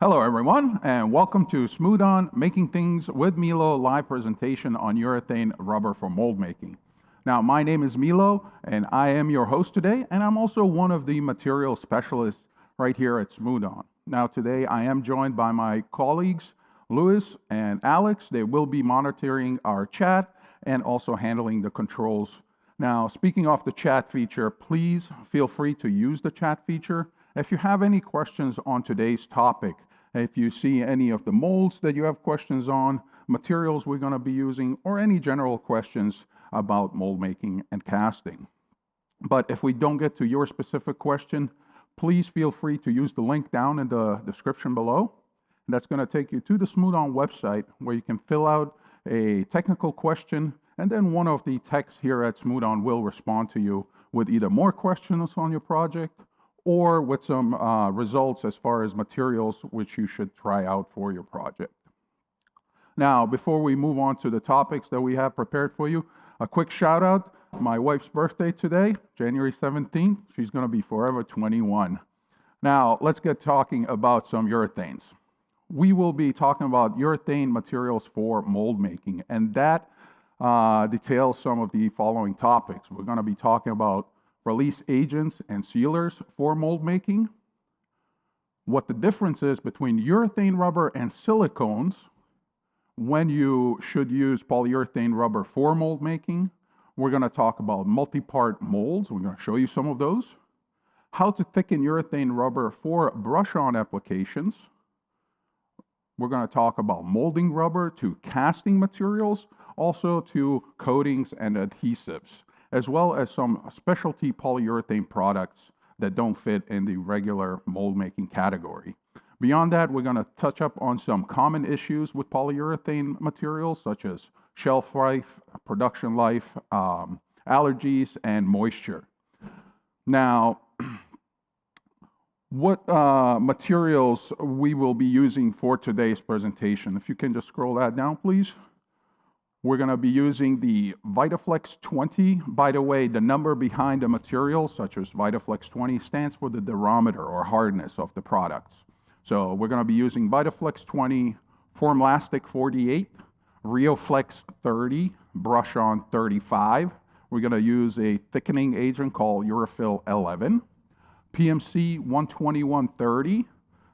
Hello everyone, and welcome to Smooth On Making Things with Milo live presentation on urethane rubber for mold making. Now, my name is Milo, and I am your host today, and I'm also one of the material specialists right here at Smooth On. Now, today I am joined by my colleagues, Louis and Alex. They will be monitoring our chat and also handling the controls. Now, speaking of the chat feature, please feel free to use the chat feature. If you have any questions on today's topic, if you see any of the molds that you have questions on, materials we're going to be using, or any general questions about mold making and casting. But if we don't get to your specific question, please feel free to use the link down in the description below. That's going to take you to the Smooth On website where you can fill out a technical question, and then one of the techs here at Smooth On will respond to you with either more questions on your project or with some results as far as materials which you should try out for your project. Now, before we move on to the topics that we have prepared for you, a quick shout out. My wife's birthday today, January 17th. She's going to be forever 21. Now, let's get talking about some urethanes. We will be talking about urethane materials for mold making, and that details some of the following topics. We're going to be talking about release agents and sealers for mold making, what the difference is between urethane rubber and silicones, when you should use polyurethane rubber for mold making. We're going to talk about multi-part molds. We're going to show you some of those. How to thicken urethane rubber for brush-on applications. We're going to talk about molding rubber to casting materials, also to coatings and adhesives, as well as some specialty polyurethane products that don't fit in the regular mold making category. Beyond that, we're going to touch up on some common issues with polyurethane materials, such as shelf life, production life, allergies, and moisture. Now, what materials we will be using for today's presentation. If you can just scroll that down, please. We're going to be using the Vytaflex 20. By the way, the number behind the material, such as Vytaflex 20, stands for the durometer or hardness of the products. So we're going to be using Vytaflex 20, Formlastic 48, Rioflex 30, Brush-On 35. We're going to use a thickening agent called Urethane 11. PMC-12130,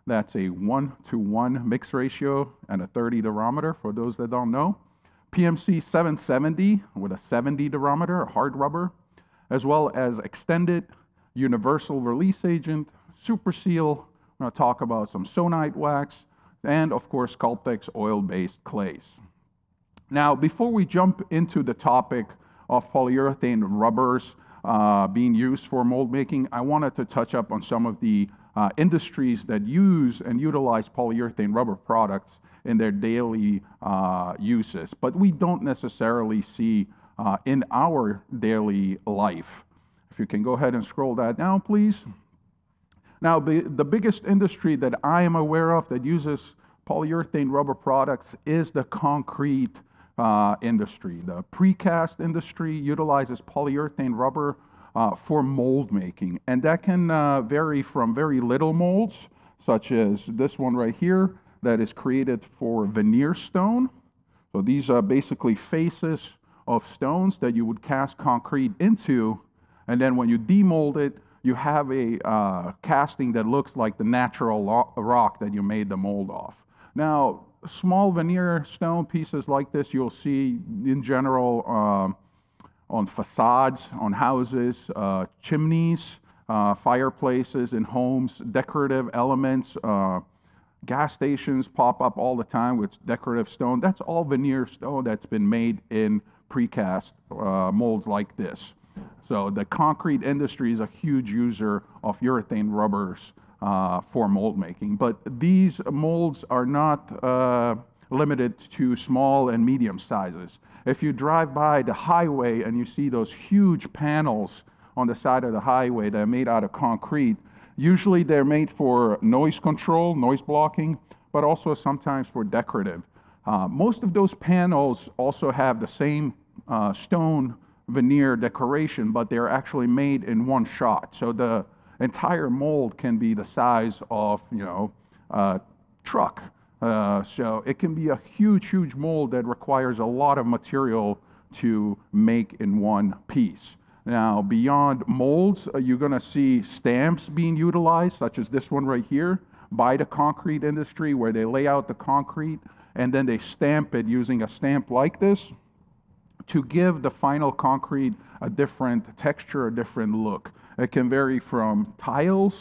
that's a 1:1 mix ratio and a 30 durometer for those that don't know. PMC-770 with a 70 durometer, a hard rubber, as well as extended universal release agent, super seal. I'm going to talk about some sonite wax, and of course Sculptex oil-based clays. Now, before we jump into the topic of polyurethane rubbers being used for mold making, I wanted to touch up on some of the industries that use and utilize polyurethane rubber products in their daily uses, but we don't necessarily see in our daily life. If you can go ahead and scroll that down, please. Now, the biggest industry that I am aware of that uses polyurethane rubber products is the concrete industry. The precast industry utilizes polyurethane rubber for mold making, and that can vary from very little molds, such as this one right here, that is created for veneer stone. So these are basically faces of stones that you would cast concrete into, and then when you demold it, you have a casting that looks like the natural rock that you made the mold off. Now, small veneer stone pieces like this you'll see in general on facades, on houses, chimneys, fireplaces in homes, decorative elements, gas stations pop up all the time with decorative stone. That's all veneer stone that's been made in precast molds like this. So the concrete industry is a huge user of urethane rubbers for mold making. But these molds are not limited to small and medium sizes. If you drive by the highway and you see those huge panels on the side of the highway that are made out of concrete, usually they're made for noise control, noise blocking, but also sometimes for decorative. Most of those panels also have the same stone veneer decoration, but they're actually made in one shot. So the entire mold can be the size of, truck. So it can be a huge, huge mold that requires a lot of material to make in one piece. Now, beyond molds, you're going to see stamps being utilized, such as this one right here, by the concrete industry, where they lay out the concrete and then they stamp it using a stamp like this to give the final concrete a different texture, a different look. It can vary from tiles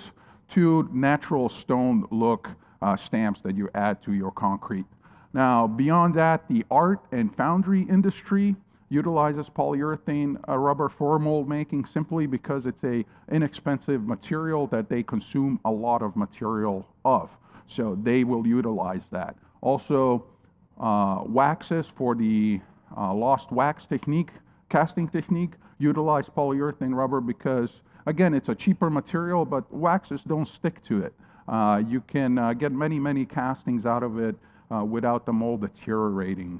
to natural stone look stamps that you add to your concrete. Now, beyond that, the art and foundry industry utilizes polyurethane rubber for mold making simply because it's a inexpensive material that they consume a lot of material of. So they will utilize that. Also, waxes for the lost wax technique, casting technique, utilize polyurethane rubber because, again, it's a cheaper material, but waxes don't stick to it. You can get many, many castings out of it without the mold deteriorating.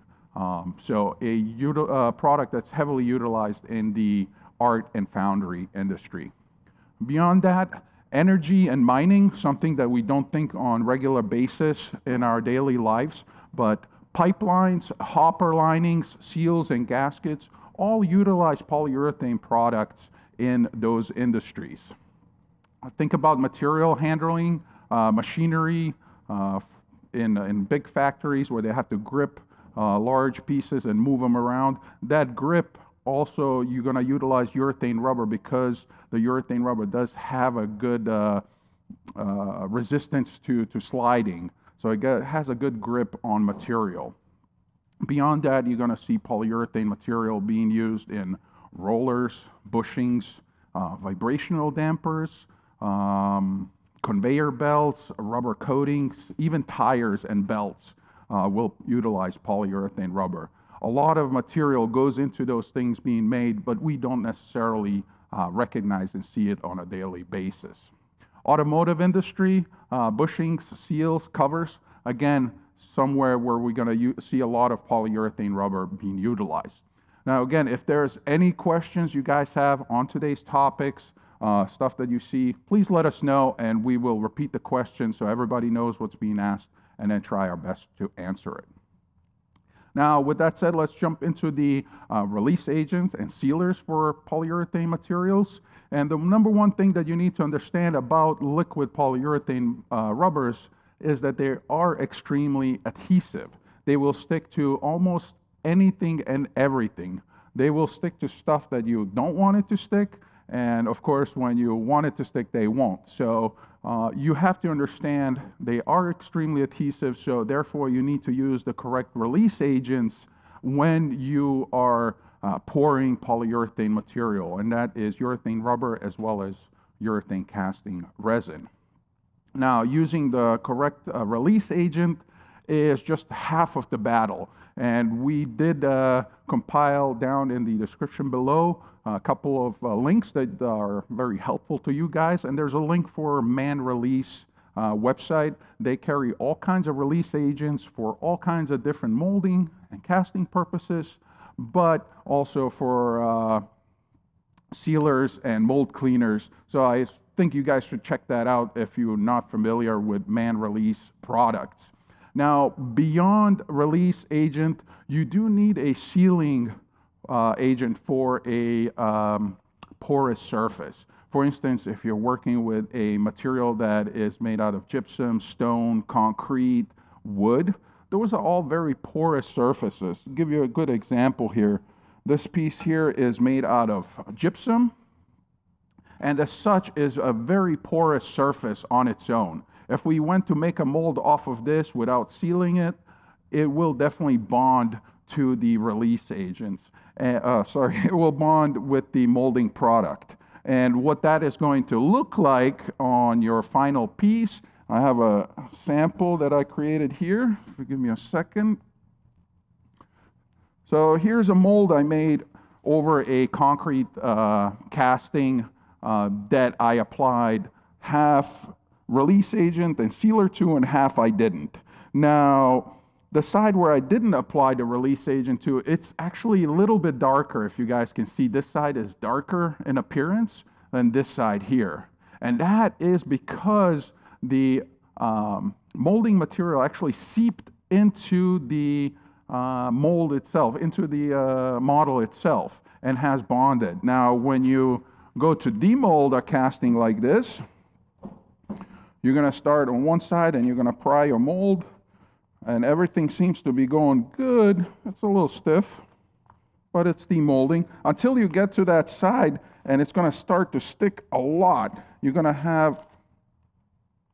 So a product that's heavily utilized in the art and foundry industry. Beyond that, energy and mining, something that we don't think on regular basis in our daily lives, but pipelines, hopper linings, seals, and gaskets all utilize polyurethane products in those industries. Think about material handling, machinery in big factories where they have to grip large pieces and move them around. That grip also, you're going to utilize urethane rubber because the urethane rubber does have a good resistance to sliding. So it has a good grip on material. Beyond that, you're going to see polyurethane material being used in rollers, bushings, vibrational dampers, conveyor belts, rubber coatings, even tires and belts will utilize polyurethane rubber. A lot of material goes into those things being made, but we don't necessarily recognize and see it on a daily basis. Automotive industry, bushings, seals, covers, again, somewhere where we're going to see a lot of polyurethane rubber being utilized. Now, again, if there's any questions you guys have on today's topics, stuff that you see, please let us know and we will repeat the question so everybody knows what's being asked and then try our best to answer it. Now, with that said, let's jump into the release agents and sealers for polyurethane materials. And the number one thing that you need to understand about liquid polyurethane rubbers is that they are extremely adhesive. They will stick to almost anything and everything. They will stick to stuff that you don't want it to stick, and of course, when you want it to stick, they won't. So you have to understand they are extremely adhesive, so therefore you need to use the correct release agents when you are pouring polyurethane material, and that is urethane rubber as well as urethane casting resin. Now, using the correct release agent is just half of the battle, and we did compile down in the description below a couple of links that are very helpful to you guys, and there's a link for Man Release website. They carry all kinds of release agents for all kinds of different molding and casting purposes, but also for sealers and mold cleaners. So I think you guys should check that out if you're not familiar with Man Release products. Now, beyond release agent, you do need a sealing agent for a porous surface. For instance, if you're working with a material that is made out of gypsum, stone, concrete, wood, those are all very porous surfaces. I'll give you a good example here. This piece here is made out of gypsum, and as such is a very porous surface on its own. If we went to make a mold off of this without sealing it, it will definitely bond to the release agents. It will bond with the molding product. And what that is going to look like on your final piece, I have a sample that I created here. If you give me a second. So here's a mold I made over a concrete casting that I applied half release agent and sealer to and half I didn't. Now, the side where I didn't apply the release agent to, it's actually a little bit darker. If you guys can see, this side is darker in appearance than this side here. And that is because the molding material actually seeped into the mold itself, into the model itself, and has bonded. Now, when you go to demold a casting like this, you're going to start on one side and you're going to pry your mold, and everything seems to be going good. It's a little stiff, but it's demolding until you get to that side, and it's going to start to stick a lot. You're going to have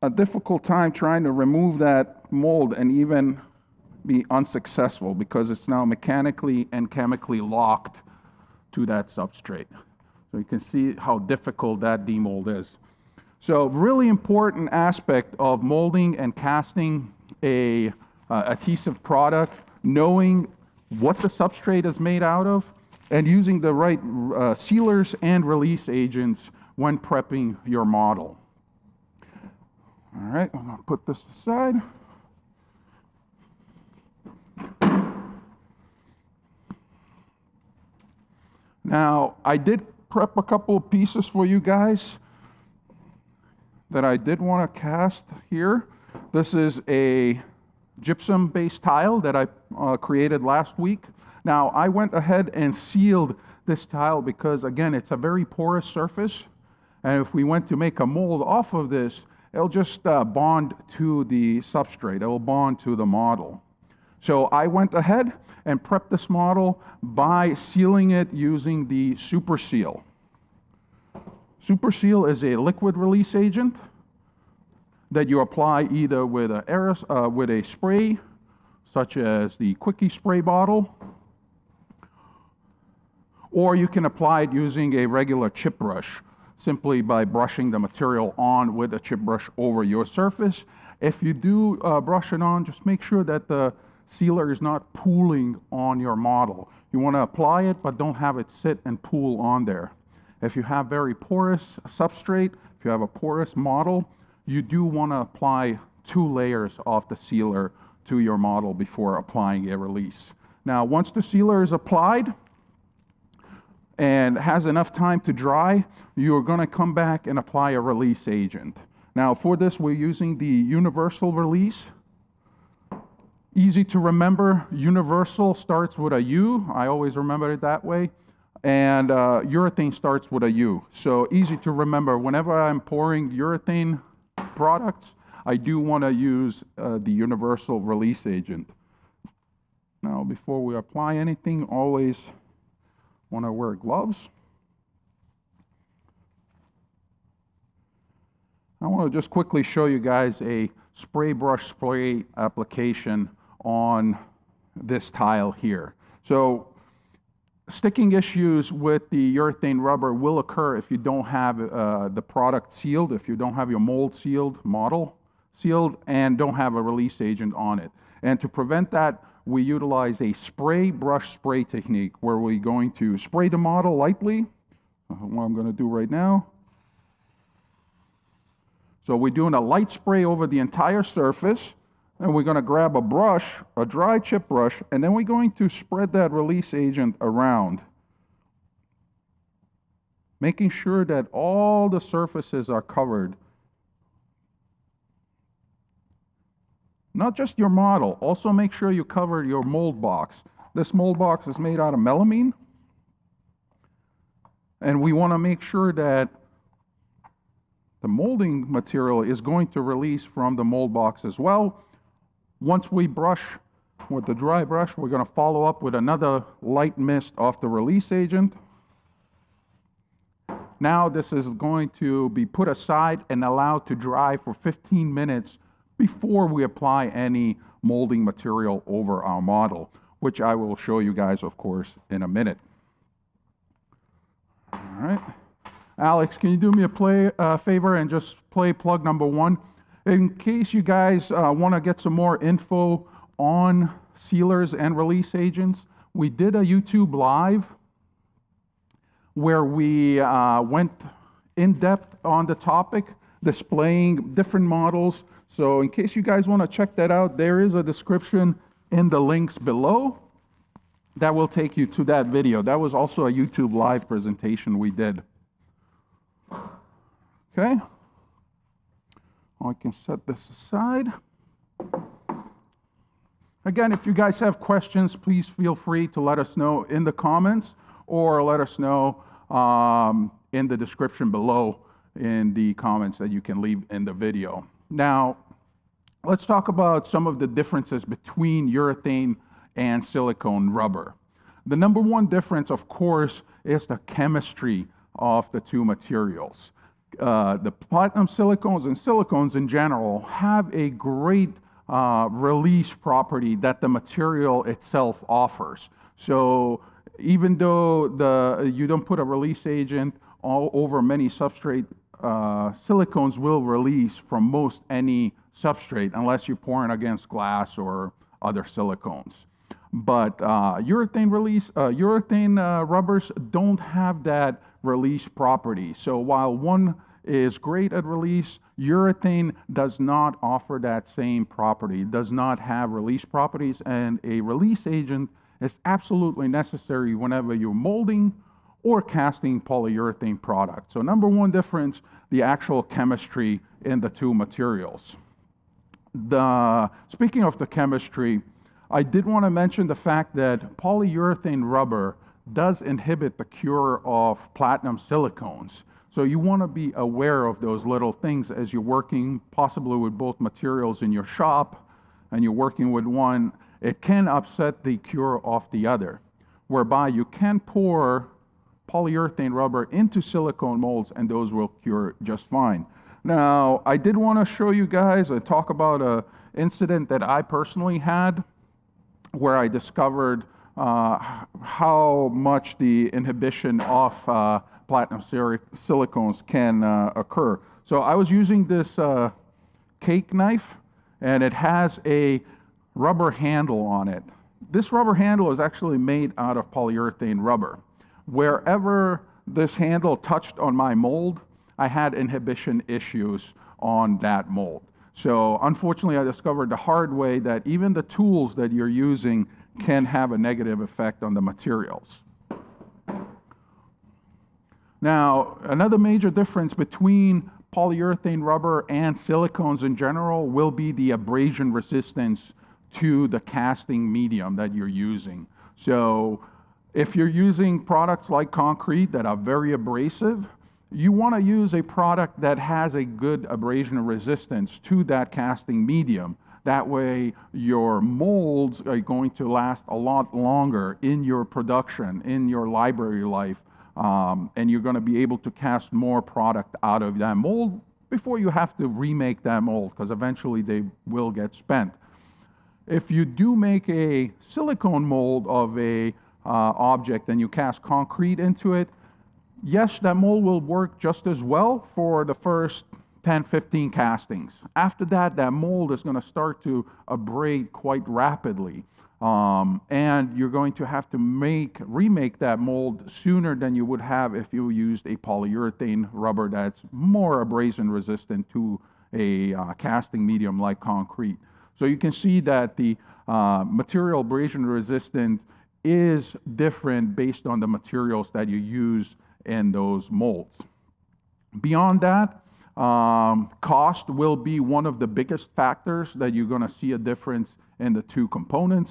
a difficult time trying to remove that mold and even be unsuccessful because it's now mechanically and chemically locked to that substrate. So you can see how difficult that demold is. So really important aspect of molding and casting a adhesive product, knowing what the substrate is made out of and using the right sealers and release agents when prepping your model. All right, I'm going to put this aside. Now, I did prep a couple of pieces for you guys that I did want to cast here. This is a gypsum-based tile that I created last week. Now, I went ahead and sealed this tile because, again, it's a very porous surface. And if we went to make a mold off of this, it'll just bond to the substrate. It will bond to the model. So I went ahead and prepped this model by sealing it using the Super Seal. Super Seal is a liquid release agent that you apply either with a spray, such as the Quickie spray bottle, or you can apply it using a regular chip brush, simply by brushing the material on with a chip brush over your surface. If you do brush it on, just make sure that the sealer is not pooling on your model. You want to apply it, but don't have it sit and pool on there. If you have very porous substrate, if you have a porous model, you do want to apply 2 layers of the sealer to your model before applying a release. Now, once the sealer is applied and has enough time to dry, you're going to come back and apply a release agent. Now, for this, we're using the universal release. Easy to remember, universal starts with a U. I always remember it that way. And urethane starts with a U. So easy to remember. Whenever I'm pouring urethane products, I do want to use the universal release agent. Now, before we apply anything, always want to wear gloves. I want to just quickly show you guys a spray brush spray application on this tile here. So sticking issues with the urethane rubber will occur if you don't have the product sealed, if you don't have your mold sealed, model sealed, and don't have a release agent on it. And to prevent that, we utilize a spray brush spray technique where we're going to spray the model lightly, what I'm going to do right now. So we're doing a light spray over the entire surface, and we're going to grab a brush, a dry chip brush, and then we're going to spread that release agent around, making sure that all the surfaces are covered. Not just your model, also make sure you cover your mold box. This mold box is made out of melamine, and we want to make sure that the molding material is going to release from the mold box as well. Once we brush with the dry brush, we're going to follow up with another light mist of the release agent. Now this is going to be put aside and allowed to dry for 15 minutes before we apply any molding material over our model, which I will show you guys, of course, in a minute. All right. Alex, can you do me a favor and just play plug number 1? In case you guys want to get some more info on sealers and release agents, we did a YouTube live where we went in depth on the topic, displaying different models. So in case you guys want to check that out, there is a description in the links below that will take you to that video. That was also a YouTube live presentation we did. Okay. I can set this aside. Again, if you guys have questions, please feel free to let us know in the comments or let us know in the description below in the comments that you can leave in the video. Now, let's talk about some of the differences between urethane and silicone rubber. The number one difference, of course, is the chemistry of the two materials. The platinum silicones and silicones in general have a great release property that the material itself offers. So even though you don't put a release agent all over many substrate, silicones will release from most any substrate unless you're pouring against glass or other silicones. But urethane rubbers don't have that release property. So while one is great at release, urethane does not offer that same property, does not have release properties, and a release agent is absolutely necessary whenever you're molding or casting polyurethane products. So number one difference, the actual chemistry in the two materials. Speaking of the chemistry, I did want to mention the fact that polyurethane rubber does inhibit the cure of platinum silicones. So you want to be aware of those little things as you're working possibly with both materials in your shop and you're working with one. It can upset the cure of the other, whereby you can pour polyurethane rubber into silicone molds and those will cure just fine. Now, I did want to show you guys and talk about an incident that I personally had where I discovered how much the inhibition of platinum silicones can occur. So I was using this cake knife, and it has a rubber handle on it. This rubber handle is actually made out of polyurethane rubber. Wherever this handle touched on my mold, I had inhibition issues on that mold. So unfortunately, I discovered the hard way that even the tools that you're using can have a negative effect on the materials. Now, another major difference between polyurethane rubber and silicones in general will be the abrasion resistance to the casting medium that you're using. So if you're using products like concrete that are very abrasive, you want to use a product that has a good abrasion resistance to that casting medium. That way your molds are going to last a lot longer in your production, in your library life, and you're going to be able to cast more product out of that mold before you have to remake that mold, because eventually they will get spent. If you do make a silicone mold of a object and you cast concrete into it, yes, that mold will work just as well for the first 10, 15 castings. After that, that mold is going to start to abrade quite rapidly. And you're going to have to remake that mold sooner than you would have if you used a polyurethane rubber that's more abrasion resistant to a casting medium like concrete. So you can see that the material abrasion resistant is different based on the materials that you use in those molds. Beyond that, cost will be one of the biggest factors that you're going to see a difference in the two components.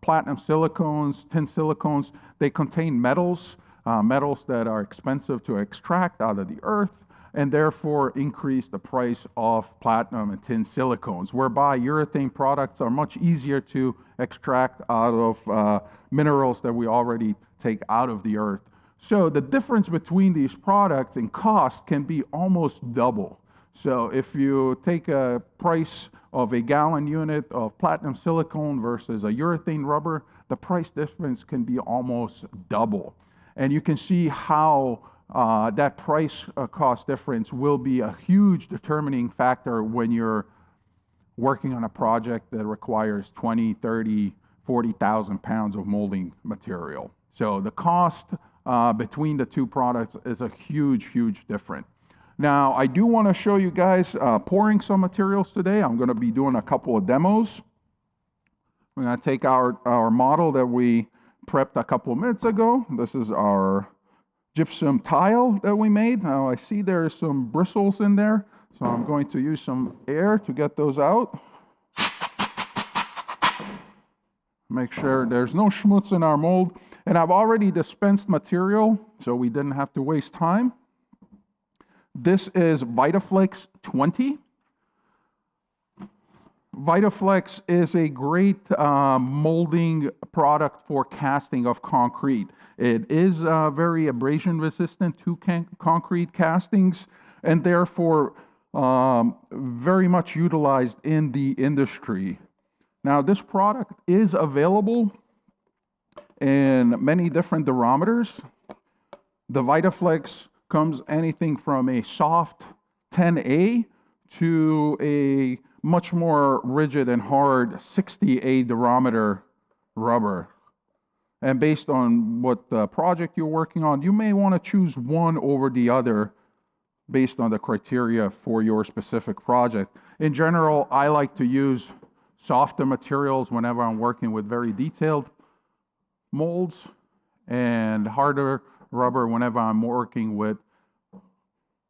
Platinum silicones, tin silicones, they contain metals, metals that are expensive to extract out of the earth, and therefore increase the price of platinum and tin silicones, whereby urethane products are much easier to extract out of minerals that we already take out of the earth. So the difference between these products in cost can be almost double. So if you take a price of a gallon unit of platinum silicone versus a urethane rubber, the price difference can be almost double. And you can see how that price cost difference will be a huge determining factor when you're working on a project that requires 20, 30, 40,000 pounds of molding material. So the cost between the two products is a huge, huge difference. Now, I do want to show you guys pouring some materials today. I'm going to be doing a couple of demos. We're going to take our model that we prepped a couple of minutes ago. This is our gypsum tile that we made. Now, I see there's some bristles in there, so I'm going to use some air to get those out. Make sure there's no schmutz in our mold. And I've already dispensed material, so we didn't have to waste time. This is Vytaflex 20. Vytaflex is a great molding product for casting of concrete. It is very abrasion resistant to concrete castings, and therefore very much utilized in the industry. Now, this product is available in many different diameters. The Vytaflex comes anything from a soft 10A to a much more rigid and hard 60A diameter rubber. And based on what project you're working on, you may want to choose one over the other based on the criteria for your specific project. In general, I like to use softer materials whenever I'm working with very detailed molds, and harder rubber whenever I'm working with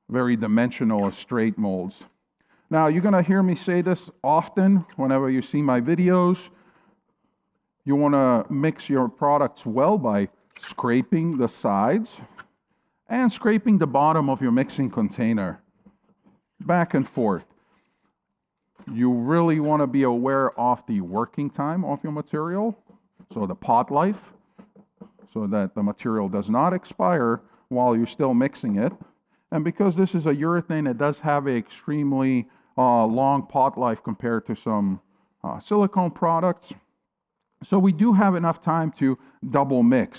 very dimensional or straight molds. Now, you're going to hear me say this often whenever you see my videos. You want to mix your products well by scraping the sides and scraping the bottom of your mixing container back and forth. You really want to be aware of the working time of your material, so the pot life, so that the material does not expire while you're still mixing it. And because this is a urethane, it does have an extremely long pot life compared to some silicone products. So we do have enough time to double mix.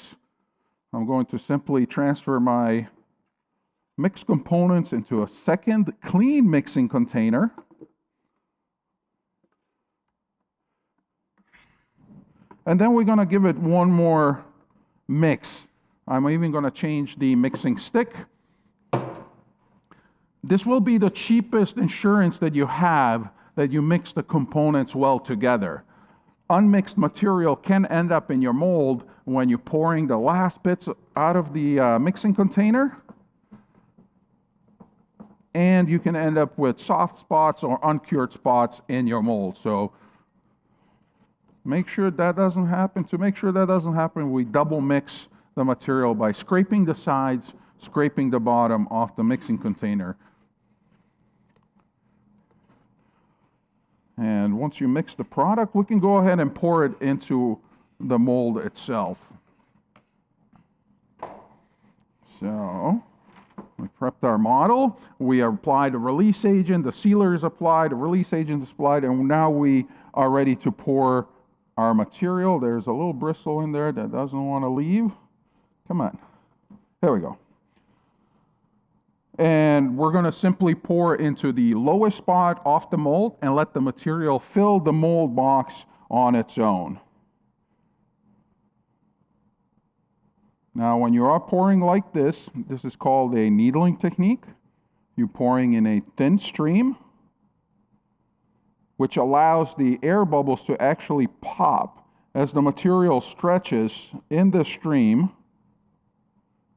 I'm going to simply transfer my mixed components into a second clean mixing container. And then we're going to give it one more mix. I'm even going to change the mixing stick. This will be the cheapest insurance that you have that you mix the components well together. Unmixed material can end up in your mold when you're pouring the last bits out of the mixing container. And you can end up with soft spots or uncured spots in your mold. So make sure that doesn't happen. To make sure that doesn't happen, we double mix the material by scraping the sides, scraping the bottom off the mixing container. And once you mix the product, we can go ahead and pour it into the mold itself. So we prepped our model. We applied a release agent. The sealer is applied. The release agent is applied. And now we are ready to pour our material. There's a little bristle in there that doesn't want to leave. Come on. There we go. And we're going to simply pour into the lowest spot off the mold and let the material fill the mold box on its own. Now, when you are pouring like this, this is called a needling technique. You're pouring in a thin stream, which allows the air bubbles to actually pop as the material stretches in the stream.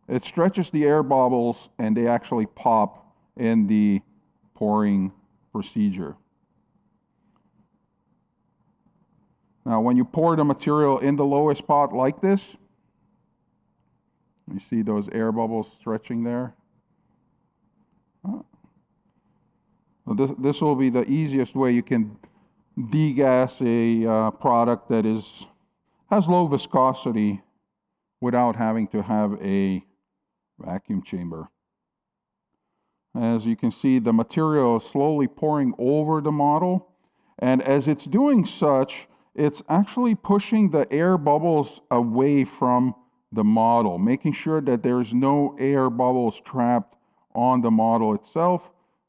It stretches the air bubbles and they actually pop in the pouring procedure. Now, when you pour the material in the lowest spot like this, you see those air bubbles stretching there? So this will be the easiest way you can degas a product that has low viscosity without having to have a vacuum chamber. As you can see, the material is slowly pouring over the model, and as it's doing such, it's actually pushing the air bubbles away from the model, making sure that there's no air bubbles trapped on the model itself.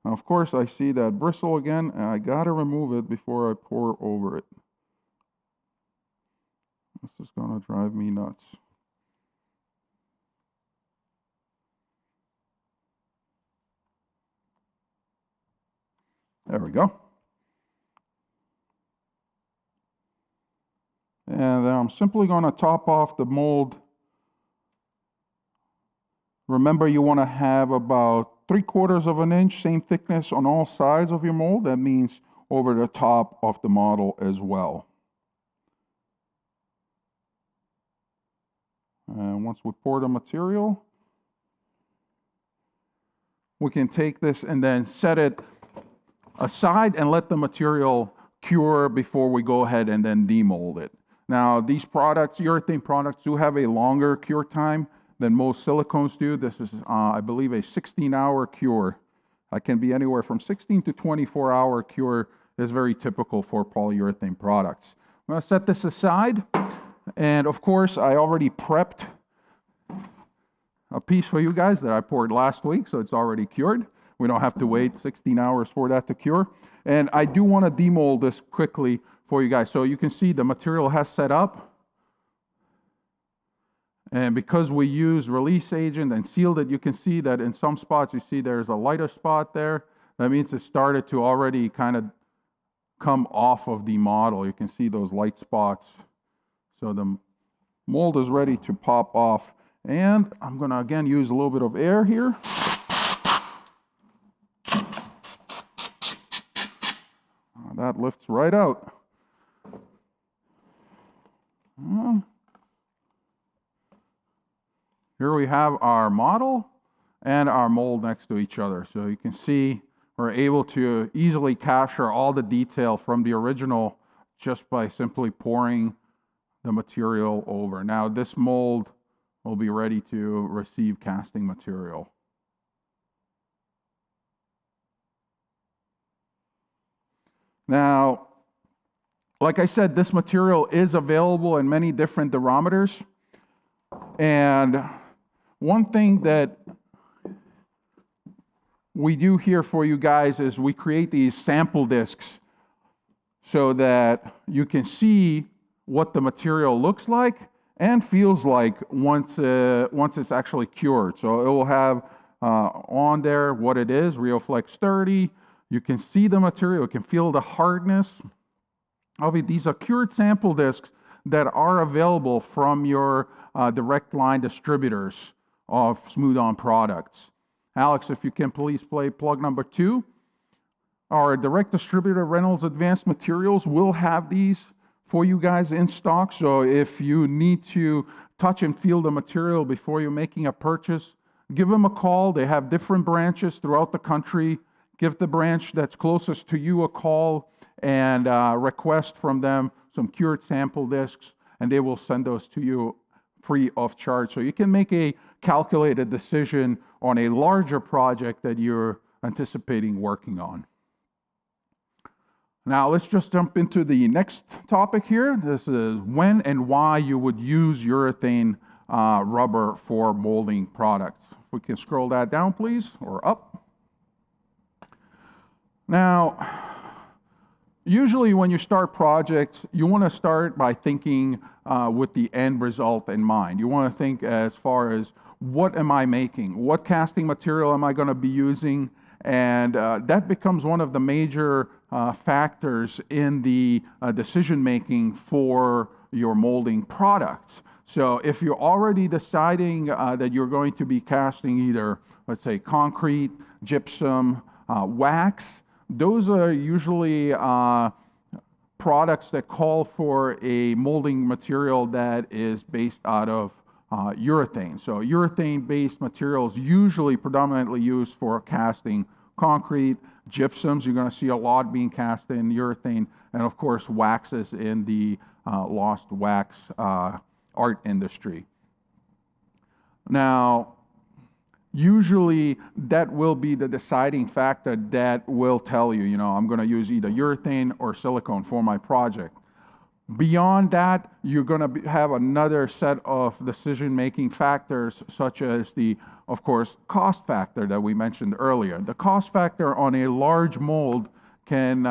Now, of course, I see that bristle again, and I gotta remove it before I pour over it. This is gonna drive me nuts. There we go. And then I'm simply going to top off the mold. Remember, you want to have about 3/4 of an inch, same thickness on all sides of your mold. That means over the top of the model as well. And once we pour the material, we can take this and then set it aside and let the material cure before we go ahead and then demold it. Now, these products, urethane products, do have a longer cure time than most silicones do. This is, I believe, a 16-hour cure. It can be anywhere from 16 to 24-hour cure is very typical for polyurethane products. I'm going to set this aside, and of course, I already prepped a piece for you guys that I poured last week, so it's already cured. We don't have to wait 16 hours for that to cure. And I do want to demold this quickly for you guys. So you can see the material has set up. And because we use release agent and sealed it, you can see that in some spots, you see there's a lighter spot there. That means it started to already kind of come off of the model. You can see those light spots. So the mold is ready to pop off. And I'm going to again use a little bit of air here. That lifts right out. Here we have our model and our mold next to each other. So you can see we're able to easily capture all the detail from the original just by simply pouring the material over. Now this mold will be ready to receive casting material. Now, like I said, this material is available in many different durometers. And one thing that we do here for you guys is we create these sample discs so that you can see what the material looks like and feels like once it's actually cured. So it will have on there what it is, ReoFlex 30. You can see the material, you can feel the hardness of it. These are cured sample discs that are available from your direct line distributors of smooth-on products. Alex, if you can please play plug number 2. Our direct distributor Reynolds Advanced Materials will have these for you guys in stock. So if you need to touch and feel the material before you're making a purchase, give them a call. They have different branches throughout the country. Give the branch that's closest to you a call and request from them some cured sample discs, and they will send those to you free of charge. So you can make a calculated decision on a larger project that you're anticipating working on. Now let's just jump into the next topic here. This is when and why you would use urethane rubber for molding products. If we can scroll that down, please, or up. Now, usually when you start projects, you want to start by thinking with the end result in mind. You want to think as far as what am I making? What casting material am I going to be using? And that becomes one of the major factors in the decision making for your molding products. So if you're already deciding that you're going to be casting either, let's say, concrete, gypsum, wax, those are usually products that call for a molding material that is based out of urethane. So urethane-based materials usually predominantly used for casting concrete, gypsums. You're going to see a lot being cast in urethane, and of course waxes in the lost wax art industry. Now, usually that will be the deciding factor that will tell you, I'm going to use either urethane or silicone for my project. Beyond that, you're going to have another set of decision-making factors, such as the, of course, cost factor that we mentioned earlier. The cost factor on a large mold can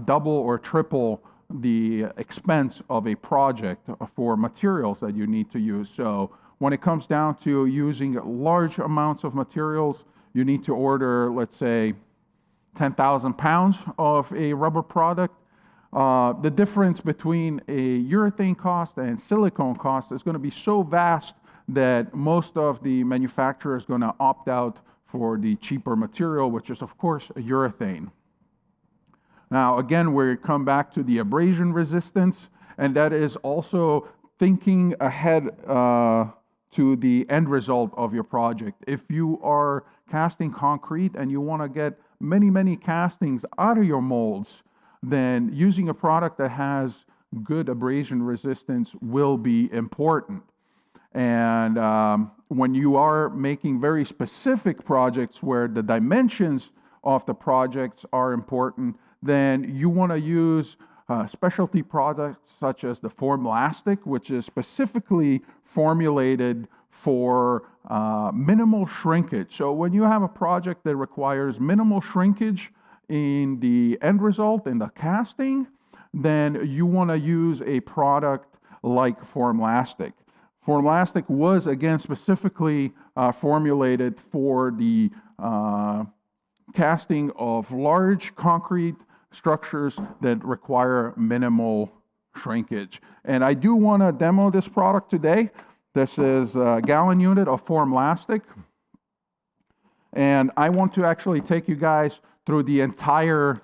double or triple the expense of a project for materials that you need to use. So when it comes down to using large amounts of materials, you need to order, let's say, 10,000 pounds of a rubber product. The difference between a urethane cost and silicone cost is going to be so vast that most of the manufacturers are going to opt out for the cheaper material, which is, of course, a urethane. Now, again, we come back to the abrasion resistance, and that is also thinking ahead to the end result of your project. If you are casting concrete and you want to get many castings out of your molds, then using a product that has good abrasion resistance will be important. And when you are making very specific projects where the dimensions of the projects are important, then you want to use specialty products such as the Formlastic, which is specifically formulated for minimal shrinkage. So when you have a project that requires minimal shrinkage in the end result, in the casting, then you want to use a product like Formlastic. Formlastic was, again, specifically formulated for the casting of large concrete structures that require minimal shrinkage. And I do want to demo this product today. This is a gallon unit of Formlastic. And I want to actually take you guys through the entire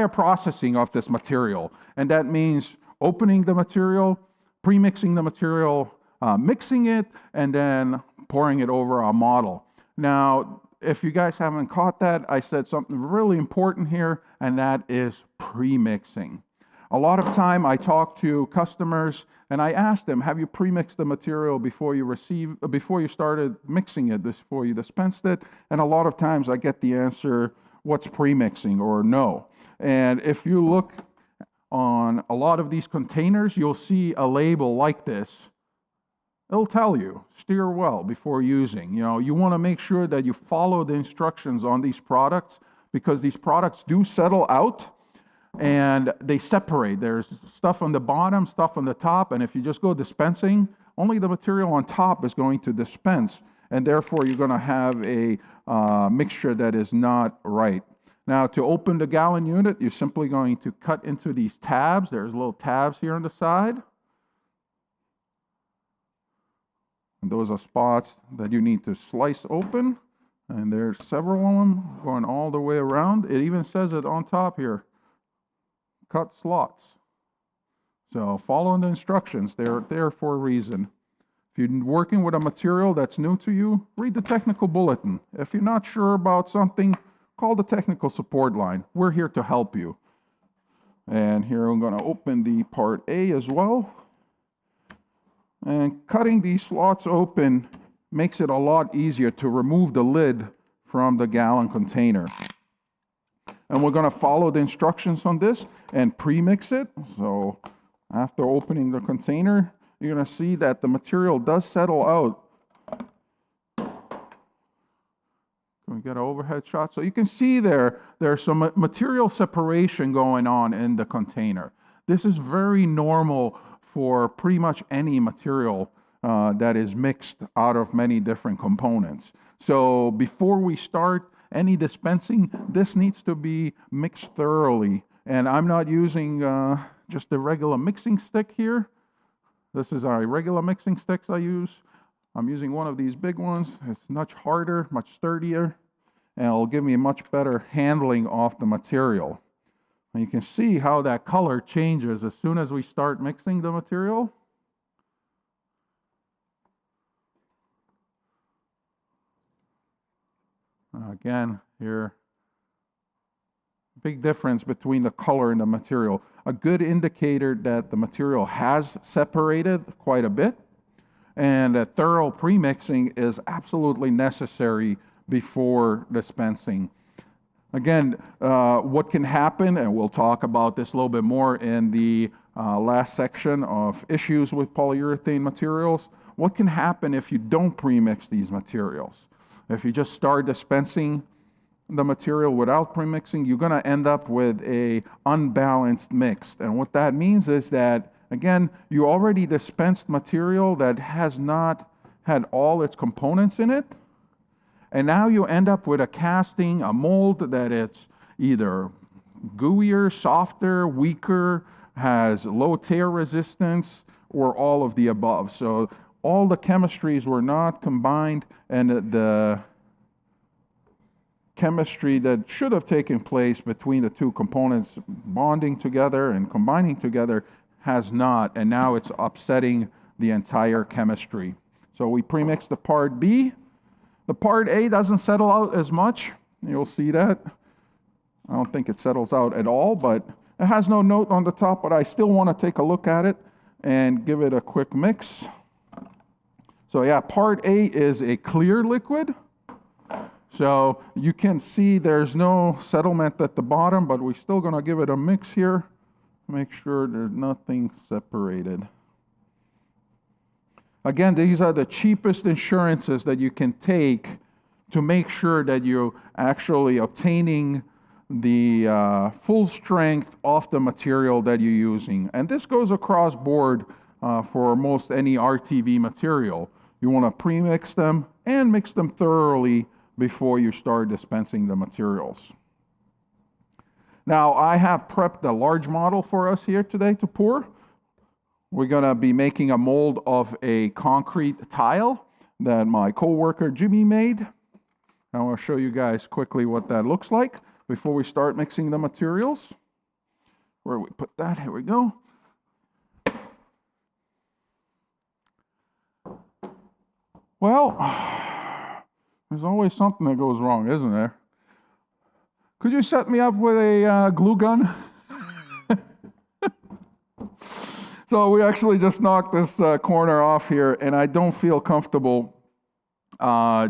processing of this material. And that means opening the material, pre-mixing the material, mixing it, and then pouring it over our model. Now, if you guys haven't caught that, I said something really important here, and that is pre-mixing. A lot of time I talk to customers and I ask them, have you pre-mixed the material before you started mixing it, before you dispensed it? And a lot of times I get the answer, what's pre-mixing, or no. And if you look on a lot of these containers, you'll see a label like this. It'll tell you, steer well before using. You know, you want to make sure that you follow the instructions on these products, because these products do settle out and they separate. There's stuff on the bottom, stuff on the top, and if you just go dispensing, only the material on top is going to dispense, and therefore you're going to have a mixture that is not right. Now, to open the gallon unit, you're simply going to cut into these tabs. There's little tabs here on the side. And those are spots that you need to slice open. And there's several of them going all the way around. It even says it on top here, cut slots. So following the instructions, they're there for a reason. If you're working with a material that's new to you, read the technical bulletin. If you're not sure about something, call the technical support line. We're here to help you. And here I'm going to open the part A as well. And cutting these slots open makes it a lot easier to remove the lid from the gallon container. And we're going to follow the instructions on this and pre-mix it. So after opening the container, you're going to see that the material does settle out. Can we get an overhead shot? So you can see there's some material separation going on in the container. This is very normal for pretty much any material that is mixed out of many different components. So before we start any dispensing, this needs to be mixed thoroughly. And I'm not using just a regular mixing stick here. This is our regular mixing sticks I use. I'm using one of these big ones. It's much harder, much sturdier, and it'll give me a much better handling of the material. And you can see how that color changes as soon as we start mixing the material. Again, here, big difference between the color and the material. A good indicator that the material has separated quite a bit, and a thorough pre-mixing is absolutely necessary before dispensing. Again, what can happen, and we'll talk about this a little bit more in the last section of issues with polyurethane materials. What can happen if you don't pre-mix these materials? If you just start dispensing the material without pre-mixing, you're going to end up with a unbalanced mix. And what that means is that, again, you already dispensed material that has not had all its components in it. And now you end up with a casting, a mold that it's either gooier, softer, weaker, has low tear resistance, or all of the above. So all the chemistries were not combined, and the chemistry that should have taken place between the two components bonding together and combining together has not, and now it's upsetting the entire chemistry. So we premix the part B. The part A doesn't settle out as much. You'll see that. I don't think it settles out at all, but it has no note on the top, but I still want to take a look at it and give it a quick mix. So yeah, part A is a clear liquid. So you can see there's no settlement at the bottom, but we're still going to give it a mix here. Make sure there's nothing separated. Again, these are the cheapest insurances that you can take to make sure that you're actually obtaining the full strength of the material that you're using. And this goes across board for most any RTV material. You want to pre-mix them and mix them thoroughly before you start dispensing the materials. Now, I have prepped a large model for us here today to pour. We're going to be making a mold of a concrete tile that my coworker Jimmy made. I want to show you guys quickly what that looks like before we start mixing the materials. Where we put that, here we go. Well, there's always something that goes wrong, isn't there? Could you set me up with a glue gun? So we actually just knocked this corner off here, and I don't feel comfortable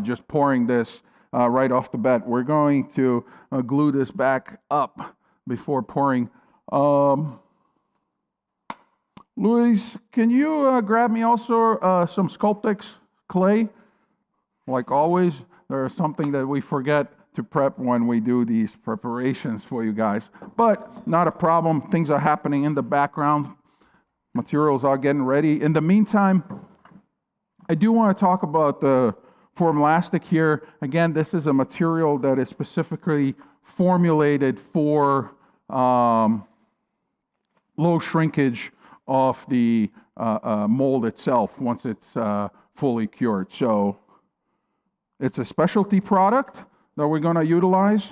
just pouring this right off the bat. We're going to glue this back up before pouring. Luis, can you grab me also some Sculptex clay? Like always, there's something that we forget to prep when we do these preparations for you guys. But not a problem. Things are happening in the background. Materials are getting ready. In the meantime, I do want to talk about the Formlastic here. Again, this is a material that is specifically formulated for low shrinkage of the mold itself once it's fully cured. So it's a specialty product that we're going to utilize.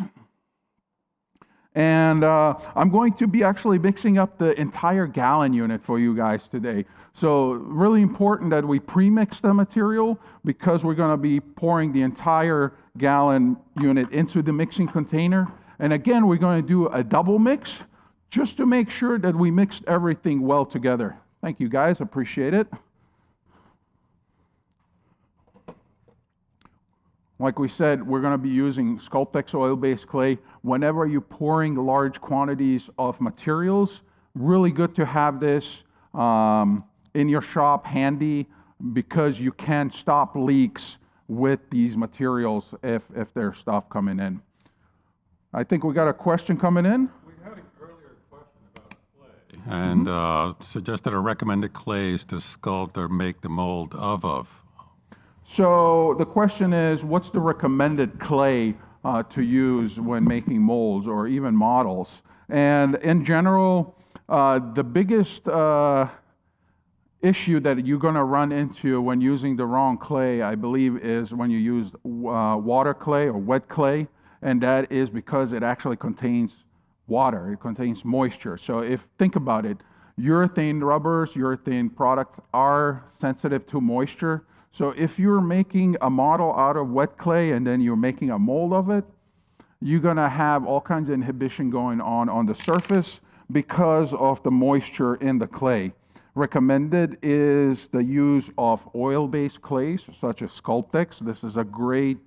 And I'm going to be actually mixing up the entire gallon unit for you guys today. So really important that we pre-mix the material because we're going to be pouring the entire gallon unit into the mixing container. And again, we're going to do a double mix just to make sure that we mixed everything well together. Thank you guys, appreciate it. Like we said, we're going to be using Sculptex oil-based clay. Whenever you're pouring large quantities of materials, really good to have this in your shop handy because you can stop leaks with these materials if there's stuff coming in. I think we got a question coming in. We had an earlier question about clay and suggested a recommended clays to sculpt or make the mold of. So the question is, what's the recommended clay to use when making molds or even models? And in general, the biggest issue that you're going to run into when using the wrong clay, I believe, is when you use water clay or wet clay, and that is because it actually contains water, it contains moisture. So think about it, urethane rubbers, urethane products are sensitive to moisture. So if you're making a model out of wet clay and then you're making a mold of it, you're going to have all kinds of inhibition going on the surface because of the moisture in the clay. Recommended is the use of oil-based clays such as Sculptex. This is a great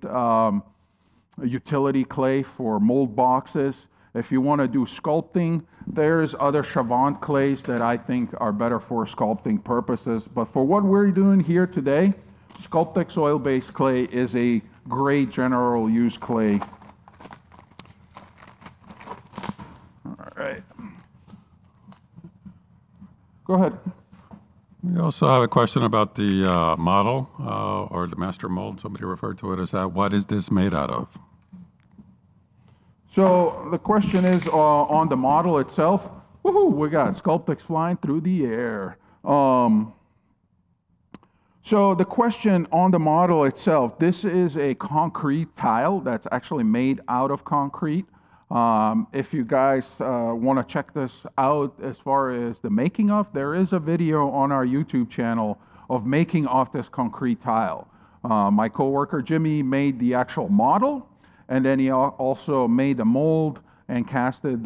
utility clay for mold boxes. If you want to do sculpting, there's other Chavant clays that I think are better for sculpting purposes. But for what we're doing here today, Sculptex oil-based clay is a great general use clay. All right. Go ahead. We also have a question about the model or the master mold. Somebody referred to it as that. What is this made out of? So the question is on the model itself. Woohoo! We got Sculptex flying through the air. So the question on the model itself, this is a concrete tile that's actually made out of concrete. If you guys want to check this out as far as the making of, there is a video on our YouTube channel of making off this concrete tile. My coworker Jimmy made the actual model, and then he also made the mold and casted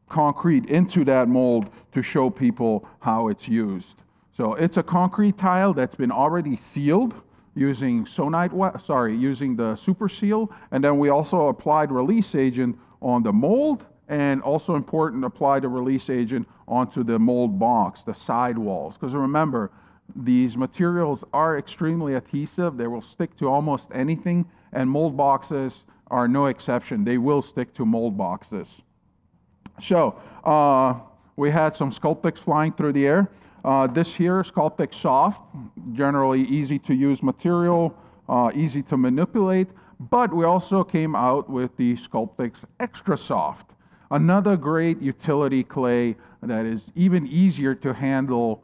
concrete into that mold to show people how it's used. So it's a concrete tile that's been already sealed using using the super seal, and then we also applied release agent on the mold, and also important, apply the release agent onto the mold box, the side walls. Because remember, these materials are extremely adhesive. They will stick to almost anything, and mold boxes are no exception. They will stick to mold boxes. So we had some Sculptex flying through the air. This here, Sculptex Soft, generally easy to use material, easy to manipulate, but we also came out with the Sculptex Extra Soft, another great utility clay that is even easier to handle,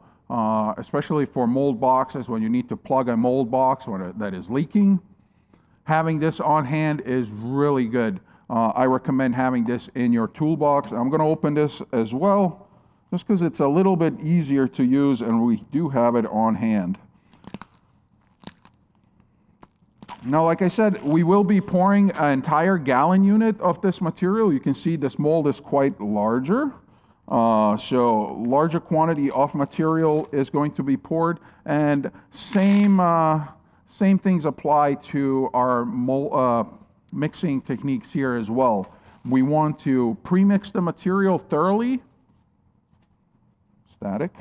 especially for mold boxes when you need to plug a mold box that is leaking. Having this on hand is really good. I recommend having this in your toolbox. I'm going to open this as well, just because it's a little bit easier to use, and we do have it on hand. Now, like I said, we will be pouring an entire gallon unit of this material. You can see this mold is quite larger. So larger quantity of material is going to be poured, and same things apply to our mixing techniques here as well. We want to pre-mix the material thoroughly. Static.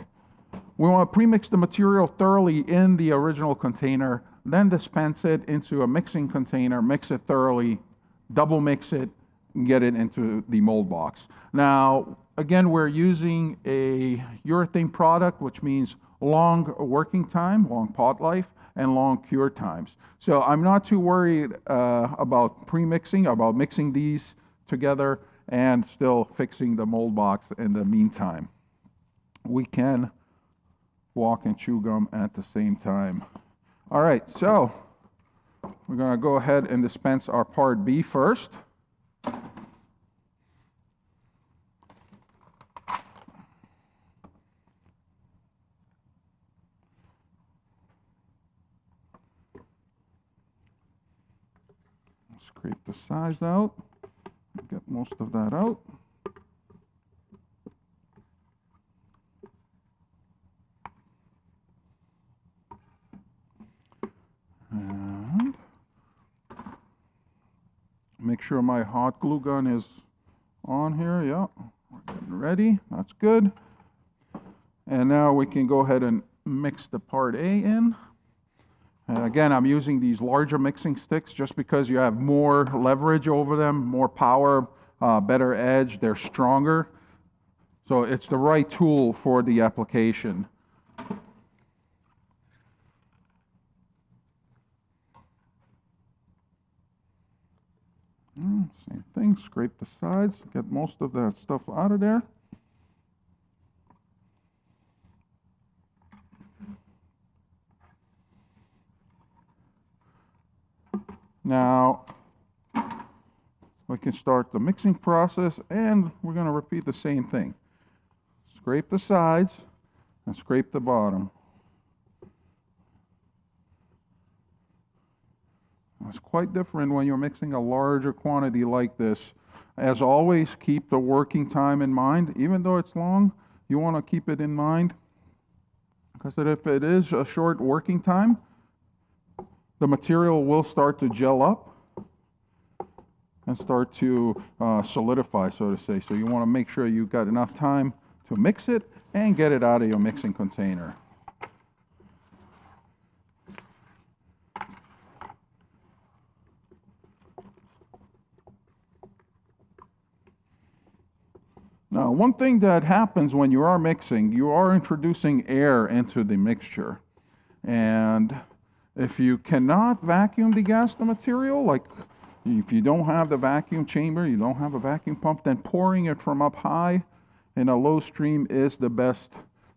We want to pre-mix the material thoroughly in the original container, then dispense it into a mixing container, mix it thoroughly, double mix it, and get it into the mold box. Now, again, we're using a urethane product, which means long working time, long pot life, and long cure times. So I'm not too worried about pre-mixing, about mixing these together and still fixing the mold box in the meantime. We can walk and chew gum at the same time. All right, so we're going to go ahead and dispense our part B first. Scrape the sides out, get most of that out. And make sure my hot glue gun is on here. Yeah, we're getting ready. That's good. And now we can go ahead and mix the part A in. And again, I'm using these larger mixing sticks just because you have more leverage over them, more power, better edge, they're stronger. So it's the right tool for the application. Same thing, scrape the sides, get most of that stuff out of there. Now, we can start the mixing process, and we're going to repeat the same thing. Scrape the sides and scrape the bottom. It's quite different when you're mixing a larger quantity like this. As always, keep the working time in mind. Even though it's long, you want to keep it in mind, because if it is a short working time, the material will start to gel up and start to solidify, so to say. So you want to make sure you've got enough time to mix it and get it out of your mixing container. Now, one thing that happens when you are mixing, you are introducing air into the mixture. And if you cannot vacuum degas the material, like if you don't have the vacuum chamber, you don't have a vacuum pump, then pouring it from up high in a low stream is the best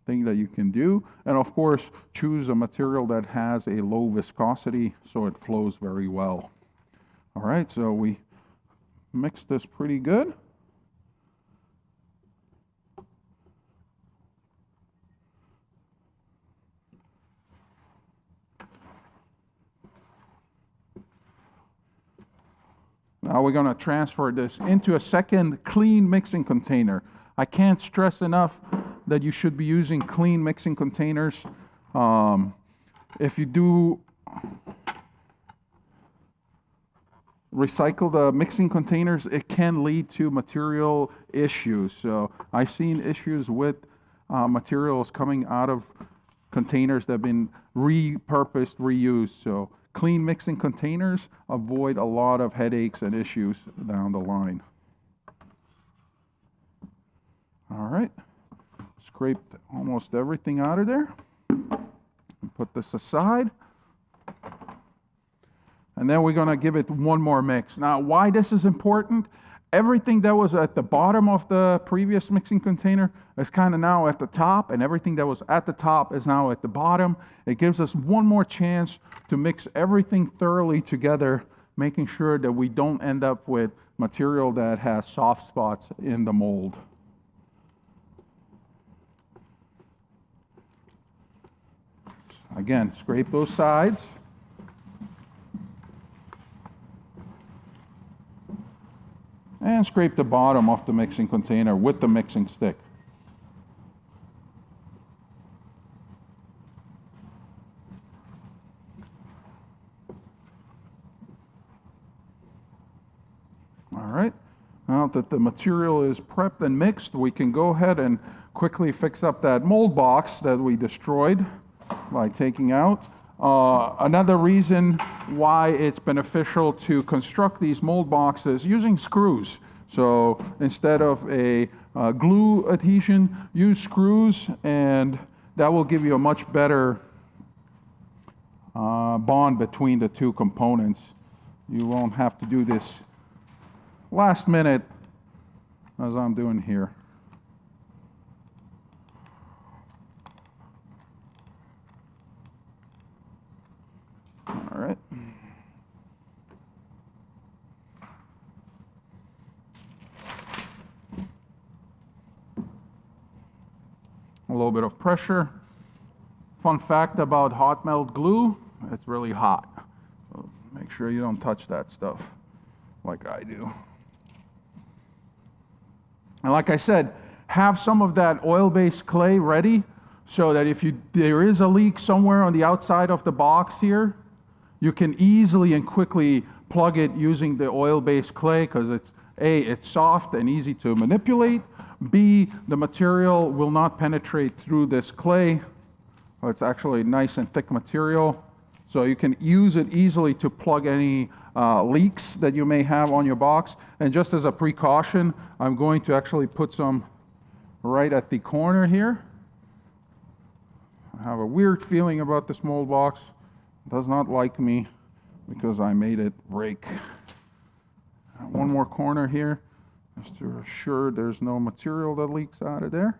thing that you can do. And of course, choose a material that has a low viscosity so it flows very well. All right, so we mix this pretty good. Now we're going to transfer this into a second clean mixing container. I can't stress enough that you should be using clean mixing containers. If you do recycle the mixing containers, it can lead to material issues. So I've seen issues with materials coming out of containers that have been repurposed, reused. So clean mixing containers avoid a lot of headaches and issues down the line. All right, scraped almost everything out of there. Put this aside. And then we're going to give it one more mix. Now, why this is important? Everything that was at the bottom of the previous mixing container is kind of now at the top, and everything that was at the top is now at the bottom. It gives us one more chance to mix everything thoroughly together, making sure that we don't end up with material that has soft spots in the mold. Again, scrape those sides. And scrape the bottom of the mixing container with the mixing stick. All right, now that the material is prepped and mixed, we can go ahead and quickly fix up that mold box that we destroyed by taking out. Another reason why it's beneficial to construct these mold boxes using screws. So instead of a glue adhesion, use screws, and that will give you a much better bond between the two components. You won't have to do this last minute as I'm doing here. All right. A little bit of pressure. Fun fact about hot melt glue, it's really hot. So make sure you don't touch that stuff like I do. And like I said, have some of that oil-based clay ready so that if there is a leak somewhere on the outside of the box here, you can easily and quickly plug it using the oil-based clay, because it's soft and easy to manipulate. B, the material will not penetrate through this clay. It's actually nice and thick material, so you can use it easily to plug any leaks that you may have on your box. And just as a precaution, I'm going to actually put some right at the corner here. I have a weird feeling about this mold box. It does not like me because I made it break. One more corner here, just to assure there's no material that leaks out of there.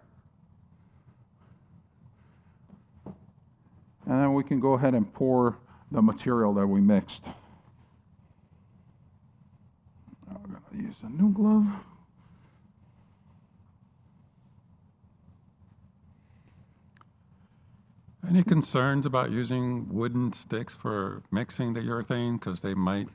And then we can go ahead and pour the material that we mixed. Now we're going to use a new glove. Any concerns about using wooden sticks for mixing the urethane, because they might...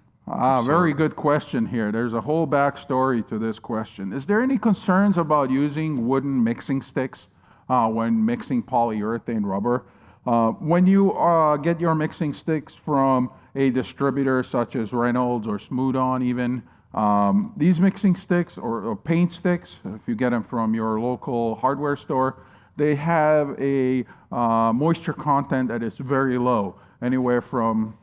Very good question here. There's a whole backstory to this question. Is there any concerns about using wooden mixing sticks when mixing polyurethane rubber? When you get your mixing sticks from a distributor such as Reynolds or Smooth On even, these mixing sticks or paint sticks, if you get them from your local hardware store, they have a moisture content that is very low, anywhere from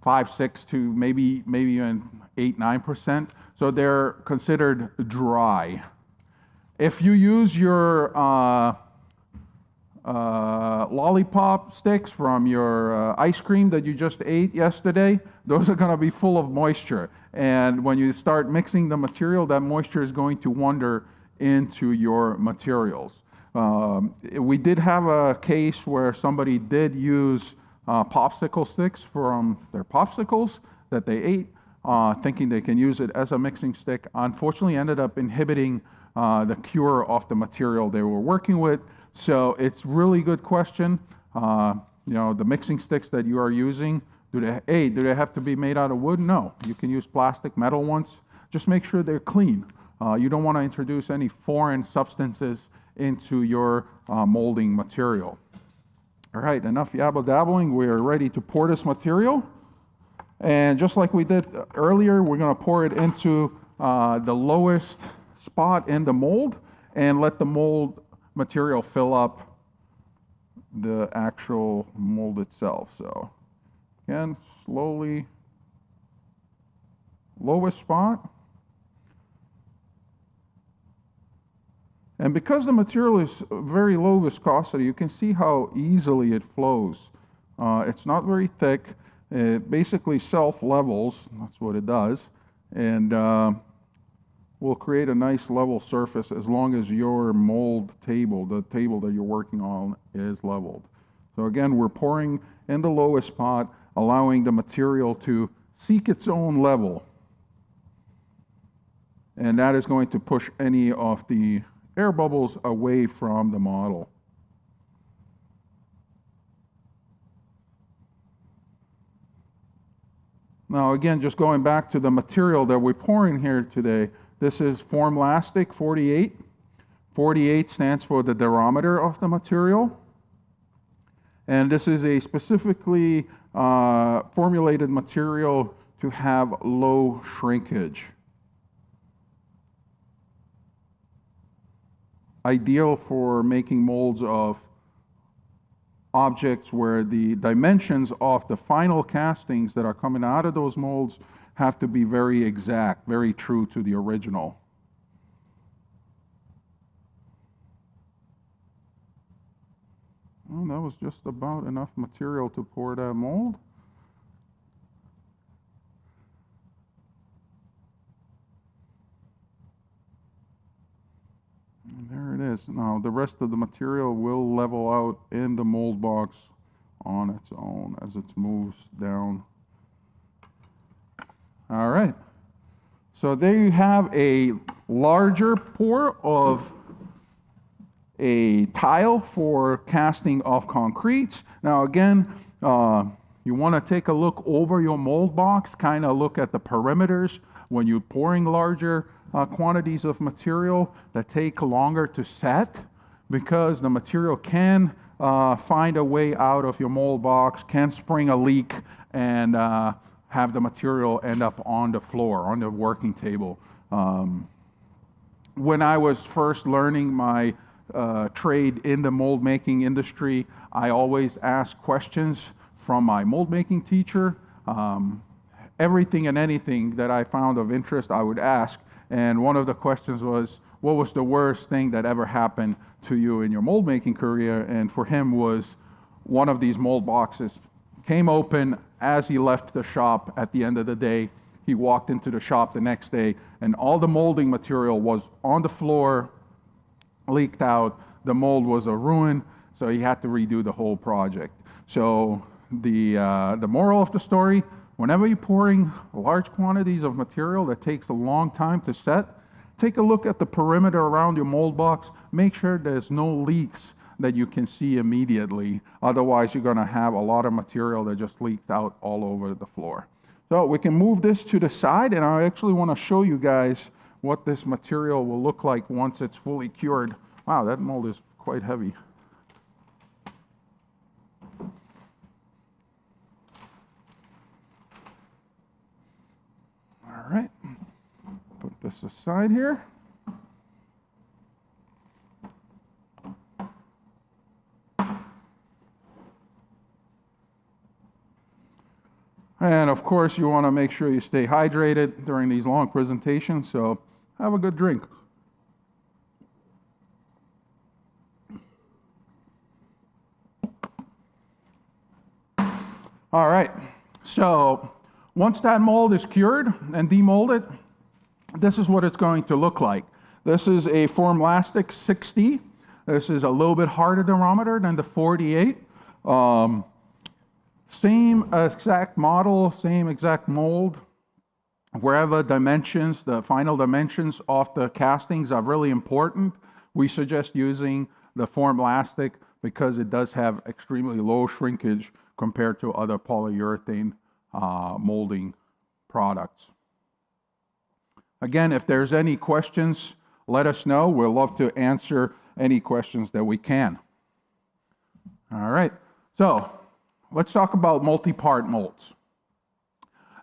5, 6 to maybe even 8, 9%. So they're considered dry. If you use your lollipop sticks from your ice cream that you just ate yesterday, those are going to be full of moisture. And when you start mixing the material, that moisture is going to wander into your materials. We did have a case where somebody did use popsicle sticks from their popsicles that they ate, thinking they can use it as a mixing stick. Unfortunately, ended up inhibiting the cure of the material they were working with. So it's really good question. The mixing sticks that you are using, Do they have to be made out of wood? No. You can use plastic, metal ones. Just make sure they're clean. You don't want to introduce any foreign substances into your molding material. All right, enough yabba-dabbling. We're ready to pour this material. And just like we did earlier, we're going to pour it into the lowest spot in the mold and let the mold material fill up the actual mold itself. So again, slowly, lowest spot. And because the material is very low viscosity, you can see how easily it flows. It's not very thick. It basically self-levels, that's what it does, and will create a nice level surface as long as your mold table, the table that you're working on, is leveled. So again, we're pouring in the lowest spot, allowing the material to seek its own level. And that is going to push any of the air bubbles away from the model. Now again, just going back to the material that we're pouring here today, this is Formlastic 48. 48 stands for the diameter of the material. And this is a specifically formulated material to have low shrinkage. Ideal for making molds of objects where the dimensions of the final castings that are coming out of those molds have to be very exact, very true to the original. Well, that was just about enough material to pour that mold. And there it is. Now the rest of the material will level out in the mold box on its own as it moves down. All right. So there you have a larger pour of a tile for casting of concretes. Now again, you want to take a look over your mold box, kind of look at the perimeters when you're pouring larger quantities of material that take longer to set, because the material can find a way out of your mold box, can spring a leak, and have the material end up on the floor, on the working table. When I was first learning my trade in the mold making industry, I always asked questions from my mold making teacher. Everything and anything that I found of interest, I would ask. And one of the questions was, what was the worst thing that ever happened to you in your mold making career? And for him was one of these mold boxes came open as he left the shop at the end of the day. He walked into the shop the next day and all the molding material was on the floor, leaked out. The mold was a ruin, so he had to redo the whole project. So the moral of the story, whenever you're pouring large quantities of material that takes a long time to set, take a look at the perimeter around your mold box. Make sure there's no leaks that you can see immediately. Otherwise, you're going to have a lot of material that just leaked out all over the floor. So we can move this to the side, and I actually want to show you guys what this material will look like once it's fully cured. Wow, that mold is quite heavy. All right, put this aside here. And of course, you want to make sure you stay hydrated during these long presentations, so have a good drink. All right, so once that mold is cured and demolded, this is what it's going to look like. This is a Formlastic 60. This is a little bit harder diameter than the 48. Same exact model, same exact mold. Wherever dimensions, the final dimensions of the castings are really important, we suggest using the Formlastic because it does have extremely low shrinkage compared to other polyurethane molding products. Again, if there's any questions, let us know. We'll love to answer any questions that we can. All right, so let's talk about multi-part molds.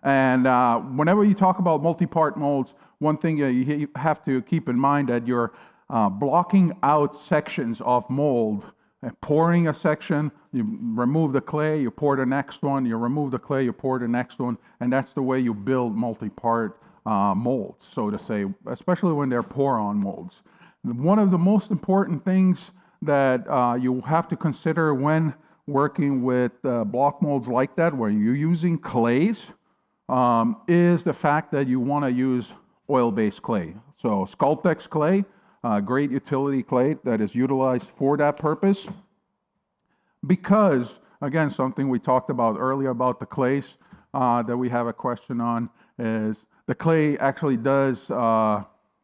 And whenever you talk about multi-part molds, one thing you have to keep in mind that you're blocking out sections of mold. Pouring a section, you remove the clay, you pour the next one, you remove the clay, you pour the next one, and that's the way you build multi-part molds, so to say, especially when they're pour-on molds. One of the most important things that you have to consider when working with block molds like that, where you're using clays, is the fact that you want to use oil-based clay. So Sculptex clay, great utility clay that is utilized for that purpose. Because, again, something we talked about earlier about the clays that we have a question on is the clay actually does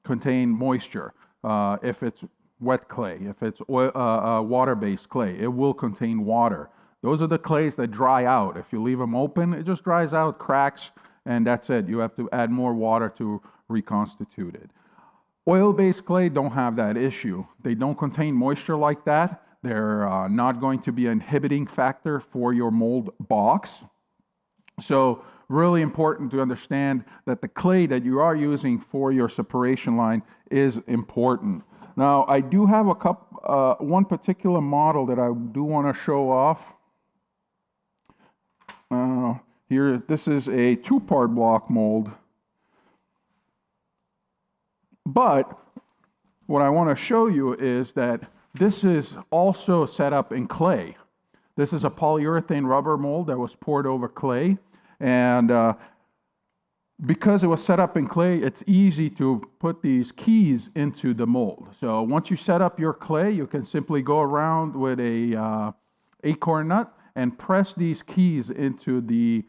contain moisture. If it's wet clay, if it's water-based clay, it will contain water. Those are the clays that dry out. If you leave them open, it just dries out, cracks, and that's it. You have to add more water to reconstitute it. Oil-based clay don't have that issue. They don't contain moisture like that. They're not going to be an inhibiting factor for your mold box. So really important to understand that the clay that you are using for your separation line is important. Now, I do have one particular model that I do want to show off. Here, this is a 2-part block mold. But what I want to show you is that this is also set up in clay. This is a polyurethane rubber mold that was poured over clay. And because it was set up in clay, it's easy to put these keys into the mold. So once you set up your clay, you can simply go around with a acorn nut and press these keys into the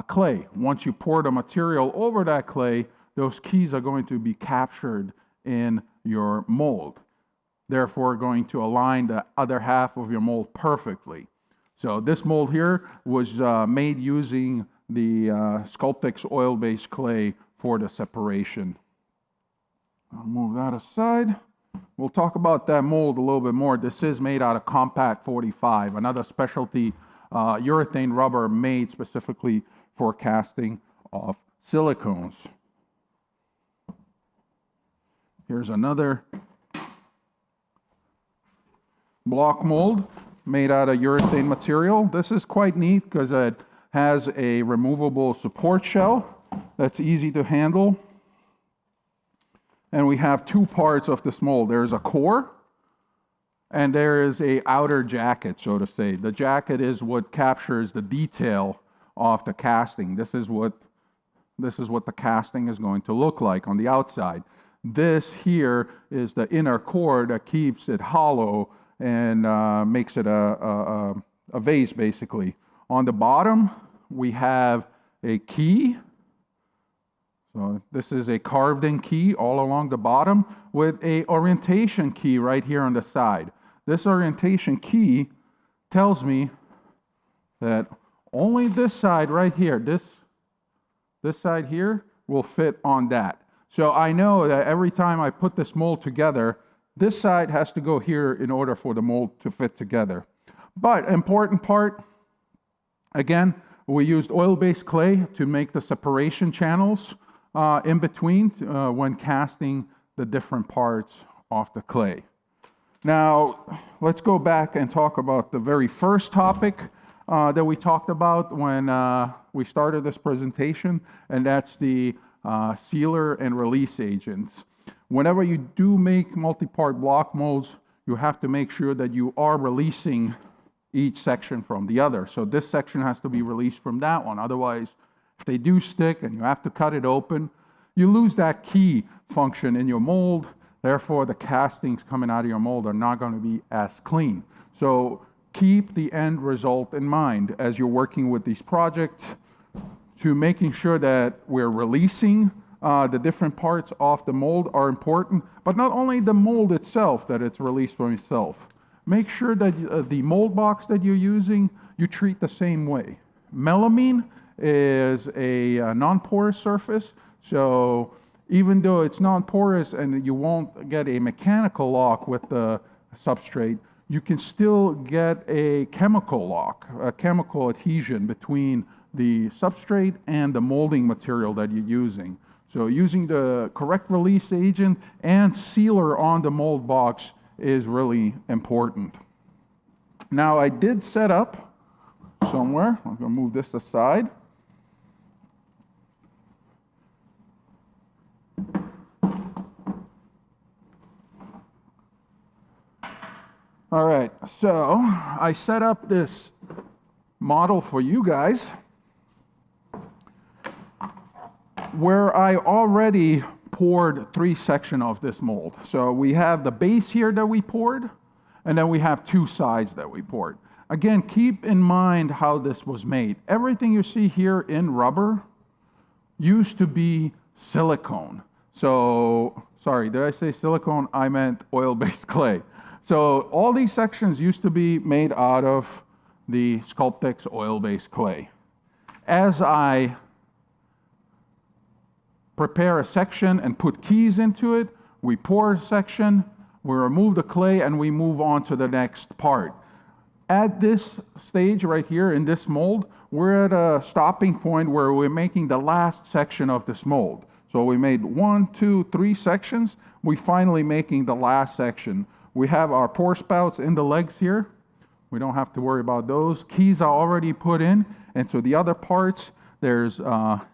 clay. Once you pour the material over that clay, those keys are going to be captured in your mold, therefore going to align the other half of your mold perfectly. So this mold here was made using the Sculptex oil-based clay for the separation. I'll move that aside. We'll talk about that mold a little bit more. This is made out of Compat 45, another specialty urethane rubber made specifically for casting of silicones. Here's another block mold made out of urethane material. This is quite neat because it has a removable support shell that's easy to handle. And we have 2 parts of this mold. There's a core and there is a outer jacket, so to say. The jacket is what captures the detail of the casting. This is what the casting is going to look like on the outside. This here is the inner core that keeps it hollow and makes it a vase, basically. On the bottom, we have a key. So this is a carved-in key all along the bottom with a orientation key right here on the side. This orientation key tells me that only this side right here, this side here, will fit on that. So I know that every time I put this mold together, this side has to go here in order for the mold to fit together. But important part, again, we used oil-based clay to make the separation channels in between when casting the different parts of the clay. Now, let's go back and talk about the very first topic that we talked about when we started this presentation, and that's the sealer and release agents. Whenever you do make multi-part block molds, you have to make sure that you are releasing each section from the other. So this section has to be released from that one. Otherwise, if they do stick and you have to cut it open, you lose that key function in your mold. Therefore, the castings coming out of your mold are not going to be as clean. So keep the end result in mind as you're working with these projects, to making sure that we're releasing the different parts of the mold are important, but not only the mold itself, that it's released from itself. Make sure that the mold box that you're using, you treat the same way. Melamine is a non-porous surface. So even though it's non-porous and you won't get a mechanical lock with the substrate, you can still get a chemical lock, a chemical adhesion between the substrate and the molding material that you're using. So using the correct release agent and sealer on the mold box is really important. Now I did set up somewhere, I'm going to move this aside. All right, so I set up this model for you guys where I already poured 3 sections of this mold. So we have the base here that we poured, and then we have 2 sides that we poured. Again, keep in mind how this was made. Everything you see here in rubber used to be silicone. So, sorry, did I say silicone? I meant oil-based clay. So all these sections used to be made out of the Sculptex oil-based clay. As I prepare a section and put keys into it, we pour a section, we remove the clay, and we move on to the next part. At this stage right here in this mold, we're at a stopping point where we're making the last section of this mold. So we made 1, 2, 3 sections. We're finally making the last section. We have our pour spouts in the legs here. We don't have to worry about those. Keys are already put in. And so the other parts, there's,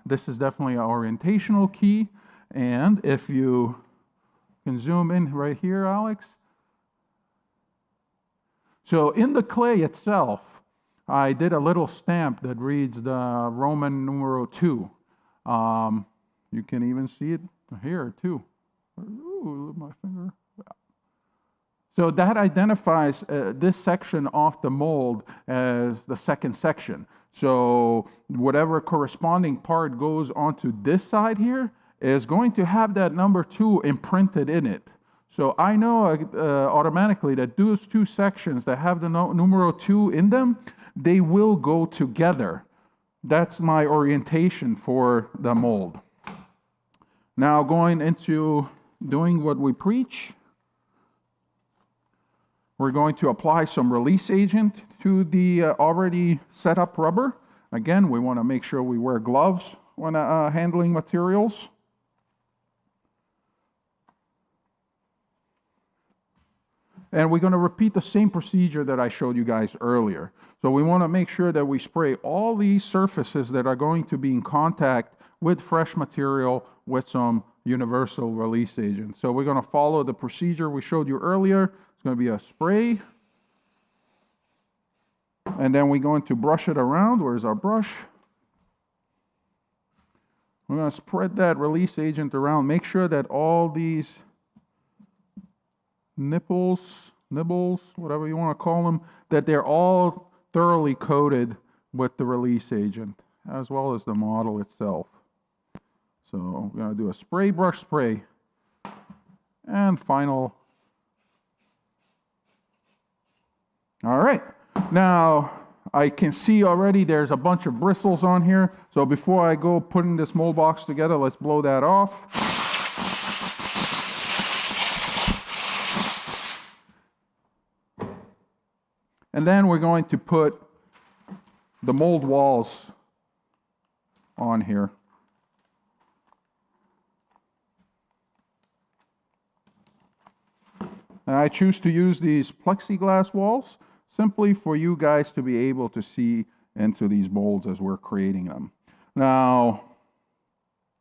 this is definitely an orientational key. And if you can zoom in right here, Alex. So in the clay itself, I did a little stamp that reads the Roman numeral 2. You can even see it here too. Ooh, my finger. So that identifies this section of the mold as the second section. So whatever corresponding part goes onto this side here is going to have that number 2 imprinted in it. So I know automatically that those 2 sections that have the numero 2 in them, they will go together. That's my orientation for the mold. Now going into doing what we preach, we're going to apply some release agent to the already set up rubber. Again, we want to make sure we wear gloves when handling materials. And we're going to repeat the same procedure that I showed you guys earlier. So we want to make sure that we spray all these surfaces that are going to be in contact with fresh material with some universal release agent. So we're going to follow the procedure we showed you earlier. It's going to be a spray. And then we're going to brush it around. Where's our brush? We're going to spread that release agent around. Make sure that all these nibbles, whatever you want to call them, that they're all thoroughly coated with the release agent, as well as the model itself. So we're going to do a spray, brush, spray, and final. All right. Now, I can see already there's a bunch of bristles on here. So before I go putting this mold box together, let's blow that off. And then we're going to put the mold walls on here. And I choose to use these plexiglass walls simply for you guys to be able to see into these molds as we're creating them. Now,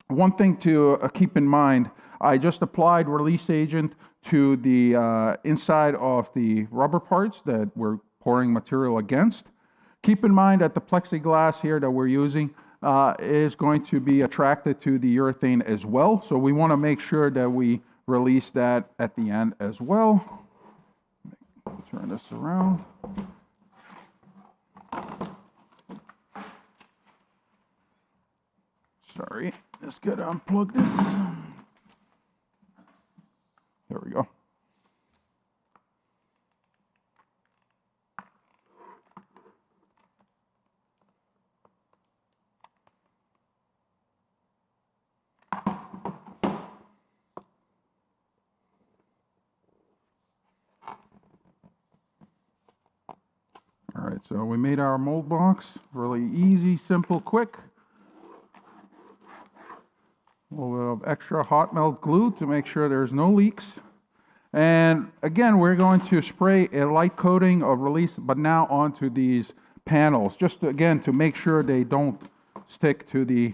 one thing to keep in mind, I just applied release agent to the inside of the rubber parts that we're pouring material against. Keep in mind that the plexiglass here that we're using is going to be attracted to the urethane as well. So we want to make sure that we release that at the end as well. Turn this around. Sorry, just gotta unplug this. There we go. right, so we made our mold box. Really easy, simple, quick. A little bit of extra hot melt glue to make sure there's no leaks. And again, we're going to spray a light coating of release, but now onto these panels, just again to make sure they don't stick to the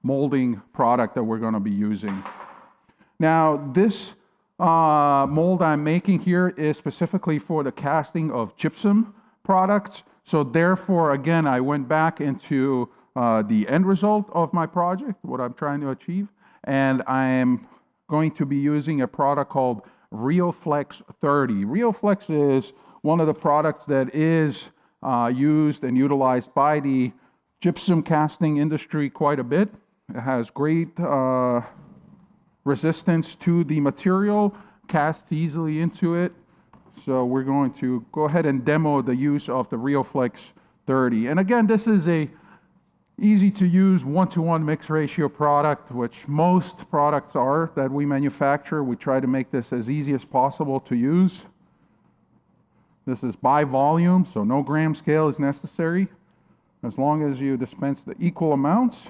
molding product that we're going to be using. Now, this mold I'm making here is specifically for the casting of gypsum products. So therefore, again, I went back into the end result of my project, what I'm trying to achieve, and I am going to be using a product called Reoflex 30. Reoflex is one of the products that is used and utilized by the gypsum casting industry quite a bit. It has great resistance to the material, casts easily into it. So we're going to go ahead and demo the use of the Reoflex 30. And again, this is a easy to use 1-to-1 mix ratio product, which most products are that we manufacture. We try to make this as easy as possible to use. This is by volume, so no gram scale is necessary, as long as you dispense the equal amounts.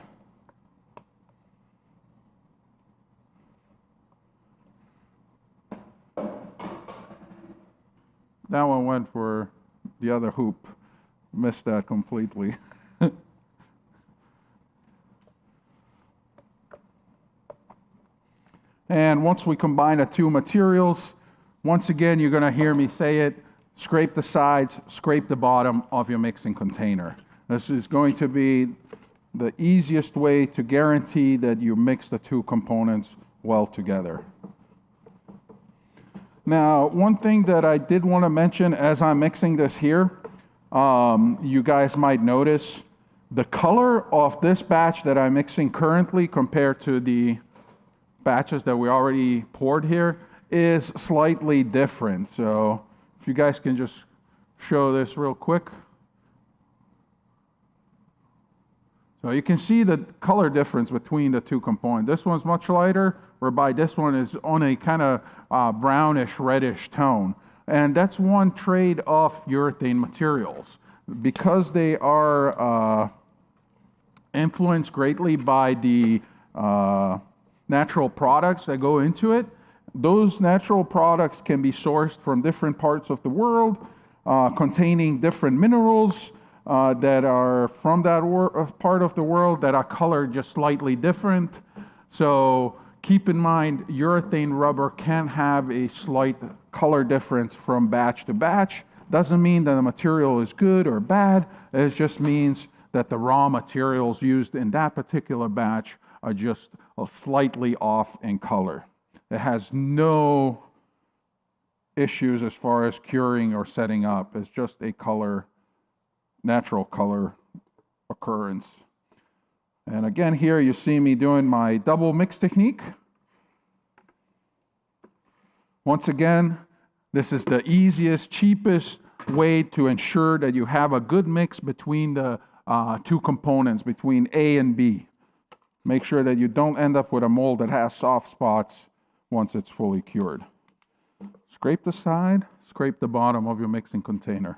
That one went for the other hoop. Missed that completely. And once we combine the two materials, once again, you're going to hear me say it, scrape the sides, scrape the bottom of your mixing container. This is going to be the easiest way to guarantee that you mix the two components well together. Now, one thing that I did want to mention as I'm mixing this here, you guys might notice the color of this batch that I'm mixing currently compared to the batches that we already poured here is slightly different. So if you guys can just show this real quick. So you can see the color difference between the two components. This one's much lighter, whereby this one is on a kind of brownish, reddish tone. And that's one trade of urethane materials. Because they are influenced greatly by the natural products that go into it, those natural products can be sourced from different parts of the world, containing different minerals that are from that part of the world that are colored just slightly different. So keep in mind, urethane rubber can have a slight color difference from batch to batch. Doesn't mean that the material is good or bad. It just means that the raw materials used in that particular batch are just slightly off in color. It has no issues as far as curing or setting up. It's just a color, natural color occurrence. And again, here you see me doing my double mix technique. Once again, this is the easiest, cheapest way to ensure that you have a good mix between the two components, between A and B. Make sure that you don't end up with a mold that has soft spots once it's fully cured. Scrape the side, scrape the bottom of your mixing container.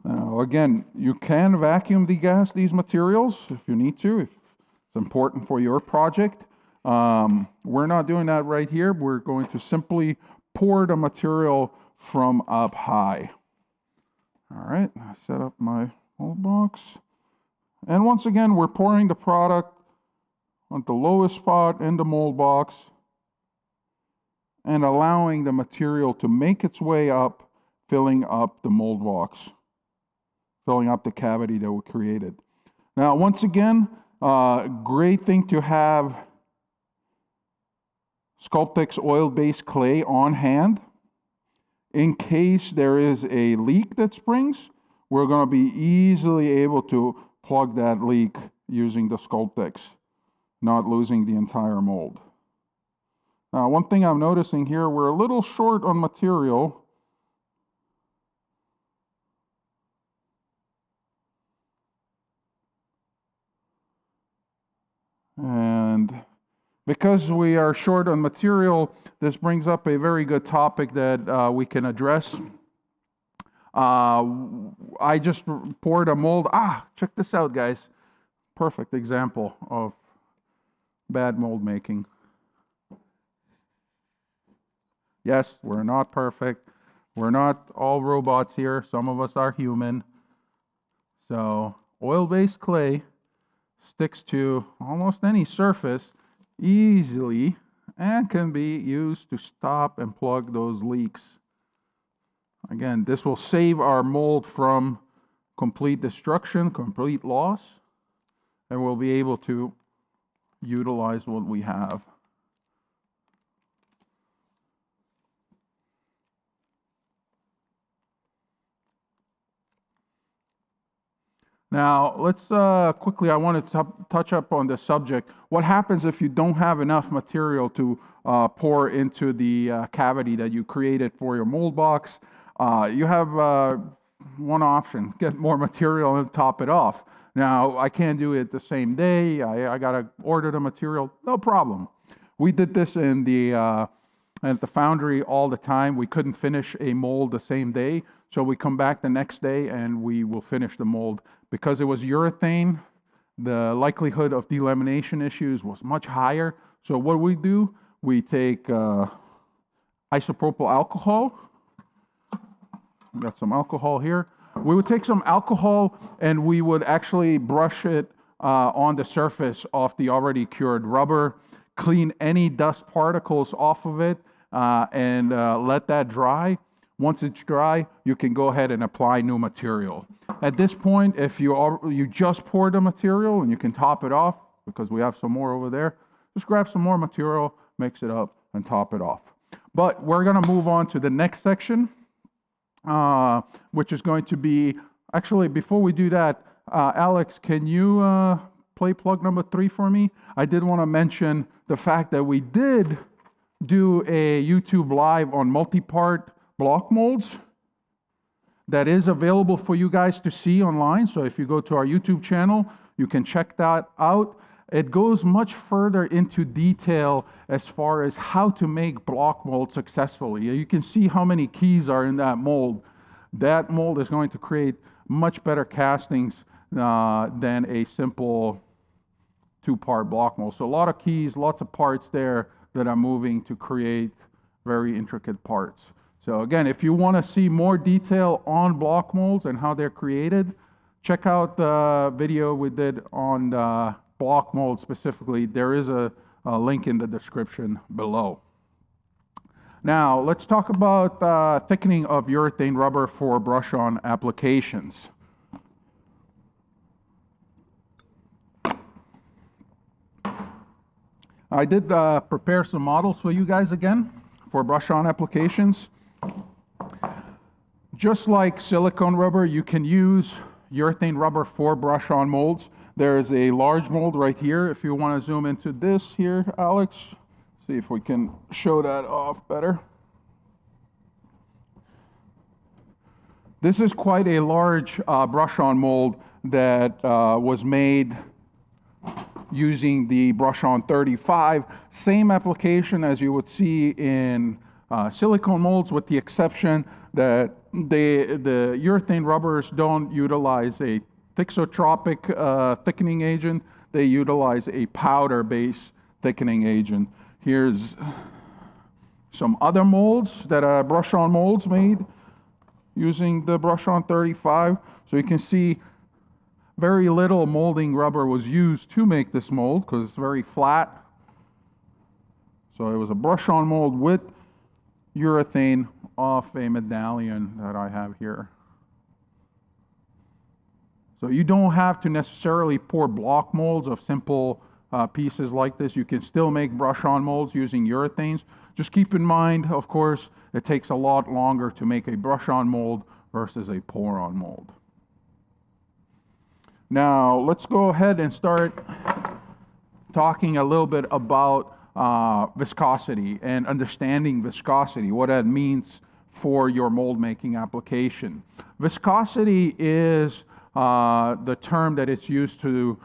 Now again, you can vacuum degas these materials if you need to, if it's important for your project. We're not doing that right here. We're going to simply pour the material from up high. All right, I set up my mold box. And once again, we're pouring the product on the lowest spot in the mold box and allowing the material to make its way up, filling up the mold box, filling up the cavity that we created. Now, once again, great thing to have Sculptex oil-based clay on hand. In case there is a leak that springs, we're going to be easily able to plug that leak using the Sculptex, not losing the entire mold. Now, one thing I'm noticing here, we're a little short on material. And Because we are short on material, this brings up a very good topic that we can address. I just poured a mold. Check this out, guys. Perfect example of bad mold making. Yes, we're not perfect. We're not all robots here. Some of us are human. So oil-based clay sticks to almost any surface easily and can be used to stop and plug those leaks. Again, this will save our mold from complete destruction, complete loss, and we'll be able to utilize what we have. Now, let's quickly, I want to touch up on this subject. What happens if you don't have enough material to pour into the cavity that you created for your mold box? You have one option, get more material and top it off. Now, I can't do it the same day. I got to order the material, no problem. We did this in at the foundry all the time. We couldn't finish a mold the same day, so we come back the next day and we will finish the mold. Because it was urethane, the likelihood of delamination issues was much higher. So what we do, we take isopropyl alcohol. Got some alcohol here. We would take some alcohol and we would actually brush it on the surface of the already cured rubber, clean any dust particles off of it, and let that dry. Once it's dry, you can go ahead and apply new material. At this point, if you just pour the material and you can top it off, because we have some more over there, just grab some more material, mix it up, and top it off. But we're going to move on to the next section, which is going to be, actually, before we do that, Alex, can you play plug number 3 for me? I did want to mention the fact that we did do a YouTube live on multipart block molds that is available for you guys to see online. So if you go to our YouTube channel, you can check that out. It goes much further into detail as far as how to make block mold successfully. You can see how many keys are in that mold. That mold is going to create much better castings than a simple 2-part block mold. So a lot of keys, lots of parts there that are moving to create very intricate parts. So again, if you want to see more detail on block molds and how they're created, check out the video we did on block mold specifically. There is a link in the description below. Now, let's talk about thickening of urethane rubber for brush-on applications. I did prepare some models for you guys again for brush-on applications. Just like silicone rubber, you can use urethane rubber for brush-on molds. There's a large mold right here. If you want to zoom into this here, Alex, see if we can show that off better. This is quite a large brush-on mold that was made using the brush-on 35. Same application as you would see in silicone molds, with the exception that the urethane rubbers don't utilize a thixotropic thickening agent. They utilize a powder-based thickening agent. Here's some other molds that are brush-on molds made using the brush-on 35. So you can see very little molding rubber was used to make this mold because it's very flat. So it was a brush-on mold with urethane off a medallion that I have here. So you don't have to necessarily pour block molds of simple pieces like this. You can still make brush-on molds using urethanes. Just keep in mind, of course, it takes a lot longer to make a brush-on mold versus a pour-on mold. Now, let's go ahead and start talking a little bit about viscosity and understanding viscosity, what that means for your mold making application. Viscosity is the term that it's used to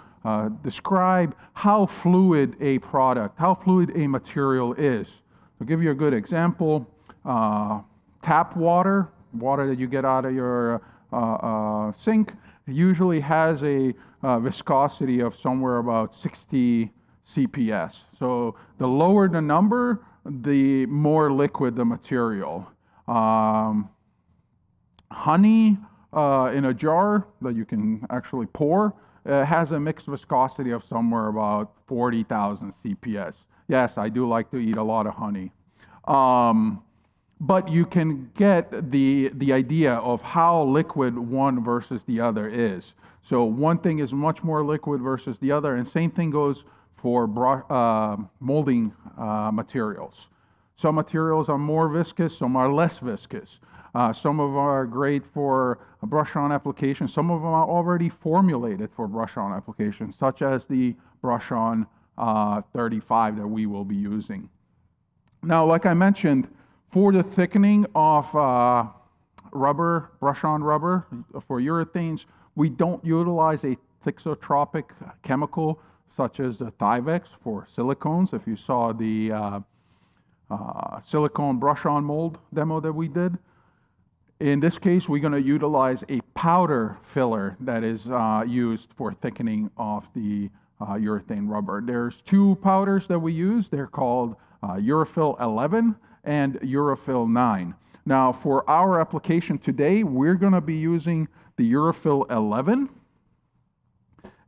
describe how fluid a product, how fluid a material is. To give you a good example, tap water that you get out of your sink, usually has a viscosity of somewhere about 60 CPS. So the lower the number, the more liquid the material. Honey in a jar that you can actually pour has a mixed viscosity of somewhere about 40,000 CPS. Yes, I do like to eat a lot of honey. But you can get the idea of how liquid one versus the other is. So one thing is much more liquid versus the other, and same thing goes for molding materials. Some materials are more viscous, some are less viscous. Some of them are great for brush-on applications. Some of them are already formulated for brush-on applications, such as the brush-on 35 that we will be using. Now, like I mentioned, for the thickening of rubber, brush-on rubber for urethanes, we don't utilize a thixotropic chemical such as the Thivex for silicones. If you saw the silicone brush-on mold demo that we did, in this case, we're going to utilize a powder filler that is used for thickening of the urethane rubber. There's two powders that we use. They're called Urethane 11 and Urethane 9. Now, for our application today, we're going to be using the Urethane 11.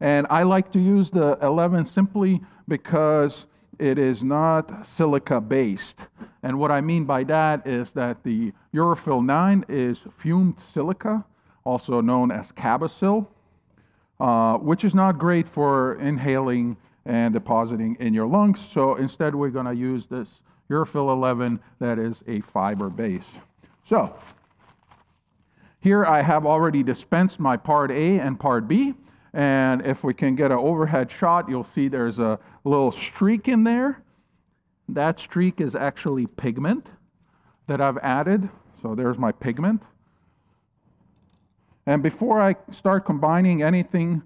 And I like to use the 11 simply because it is not silica based. And what I mean by that is that the Urethane 9 is fumed silica, also known as Cabasil, which is not great for inhaling and depositing in your lungs. So instead, we're going to use this Urethane 11 that is a fiber base. So here I have already dispensed my part A and part B. And if we can get an overhead shot, you'll see there's a little streak in there. That streak is actually pigment that I've added. So there's my pigment. And before I start combining anything,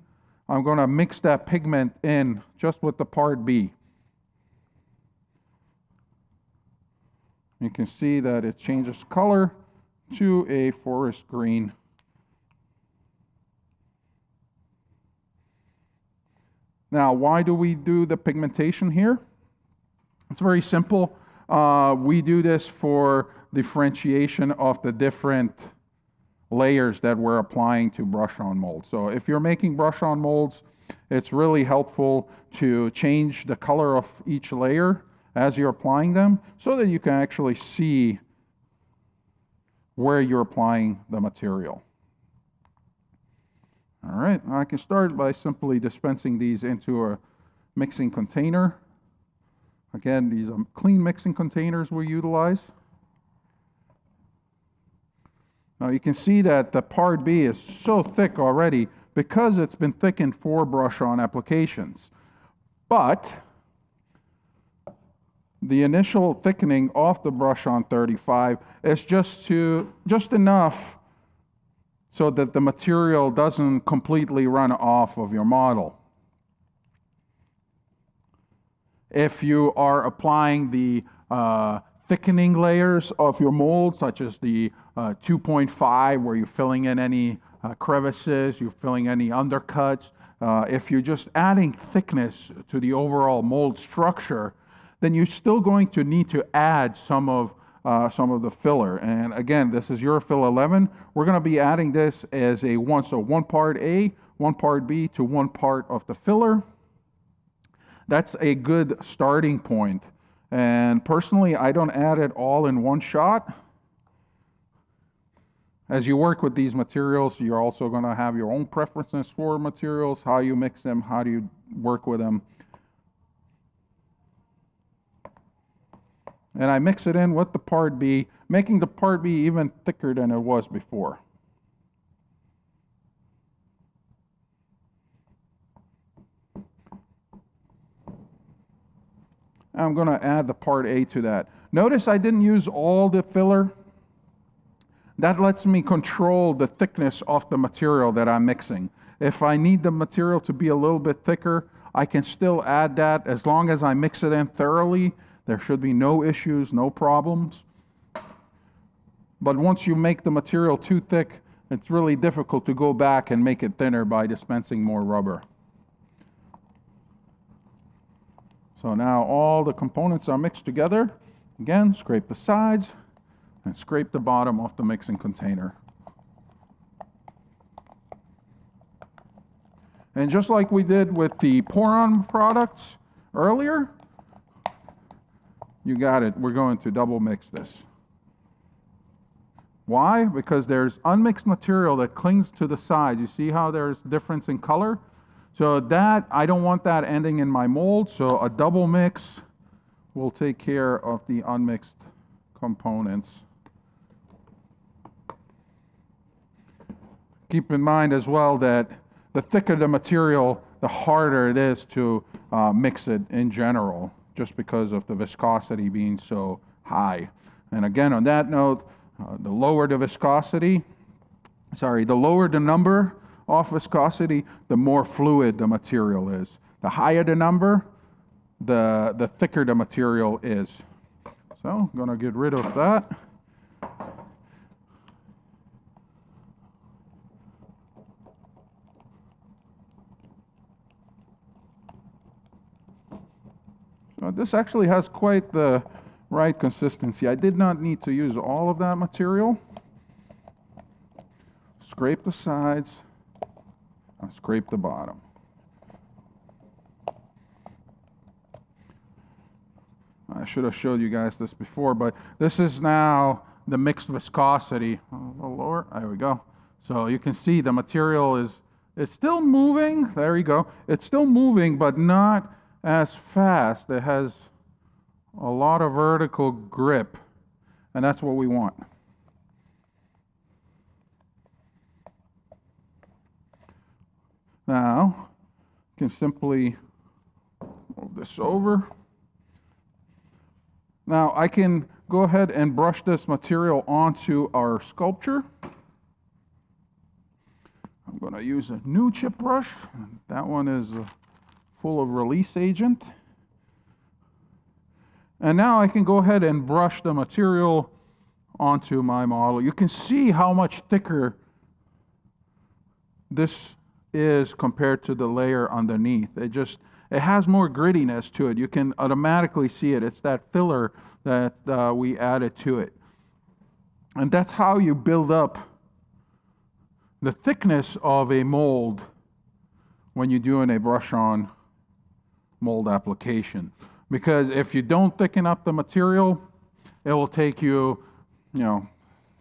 I'm going to mix that pigment in just with the part B. You can see that it changes color to a forest green. Now, why do we do the pigmentation here? It's very simple. We do this for differentiation of the different layers that we're applying to brush-on molds. So if you're making brush-on molds, it's really helpful to change the color of each layer as you're applying them so that you can actually see where you're applying the material. All right, I can start by simply dispensing these into a mixing container. Again, these are clean mixing containers we utilize. Now you can see that the part B is so thick already because it's been thickened for brush-on applications. But the initial thickening of the brush-on 35 is just enough so that the material doesn't completely run off of your model. If you are applying the thickening layers of your mold, such as the 2.5, where you're filling in any crevices, you're filling any undercuts, if you're just adding thickness to the overall mold structure, then you're still going to need to add some of the filler. And again, this is Urethane 11. We're going to be adding this as a one part A, 1 part B to 1 part of the filler. That's a good starting point. And personally, I don't add it all in one shot. As you work with these materials, you're also going to have your own preferences for materials, how you mix them, how do you work with them. And I mix it in with the part B, making the part B even thicker than it was before. I'm going to add the part A to that. Notice I didn't use all the filler. That lets me control the thickness of the material that I'm mixing. If I need the material to be a little bit thicker, I can still add that as long as I mix it in thoroughly. There should be no issues, no problems. But once you make the material too thick, it's really difficult to go back and make it thinner by dispensing more rubber. So now all the components are mixed together. Again, scrape the sides and scrape the bottom of the mixing container. And just like we did with the pour-on products earlier, you got it. We're going to double mix this. Why? Because there's unmixed material that clings to the sides. You see how there's difference in color? So that, I don't want that ending in my mold, so a double mix will take care of the unmixed components. Keep in mind as well that the thicker the material, the harder it is to mix it in general, just because of the viscosity being so high. And again, on that note, the lower the viscosity, the lower the number of viscosity, the more fluid the material is. The higher the number, the thicker the material is. So I'm going to get rid of that. So this actually has quite the right consistency. I did not need to use all of that material. Scrape the sides, and scrape the bottom. I should have showed you guys this before, but this is now the mixed viscosity. A little lower, there we go. So you can see the material is still moving. There you go. It's still moving, but not as fast. It has a lot of vertical grip, and that's what we want. Now, you can simply move this over. Now, I can go ahead and brush this material onto our sculpture. I'm going to use a new chip brush. That one is full of release agent. And now I can go ahead and brush the material onto my model. You can see how much thicker this is compared to the layer underneath. It has more grittiness to it. You can automatically see it. It's that filler that we added to it. And that's how you build up the thickness of a mold when you're doing a brush-on mold application. Because if you don't thicken up the material, it will take you,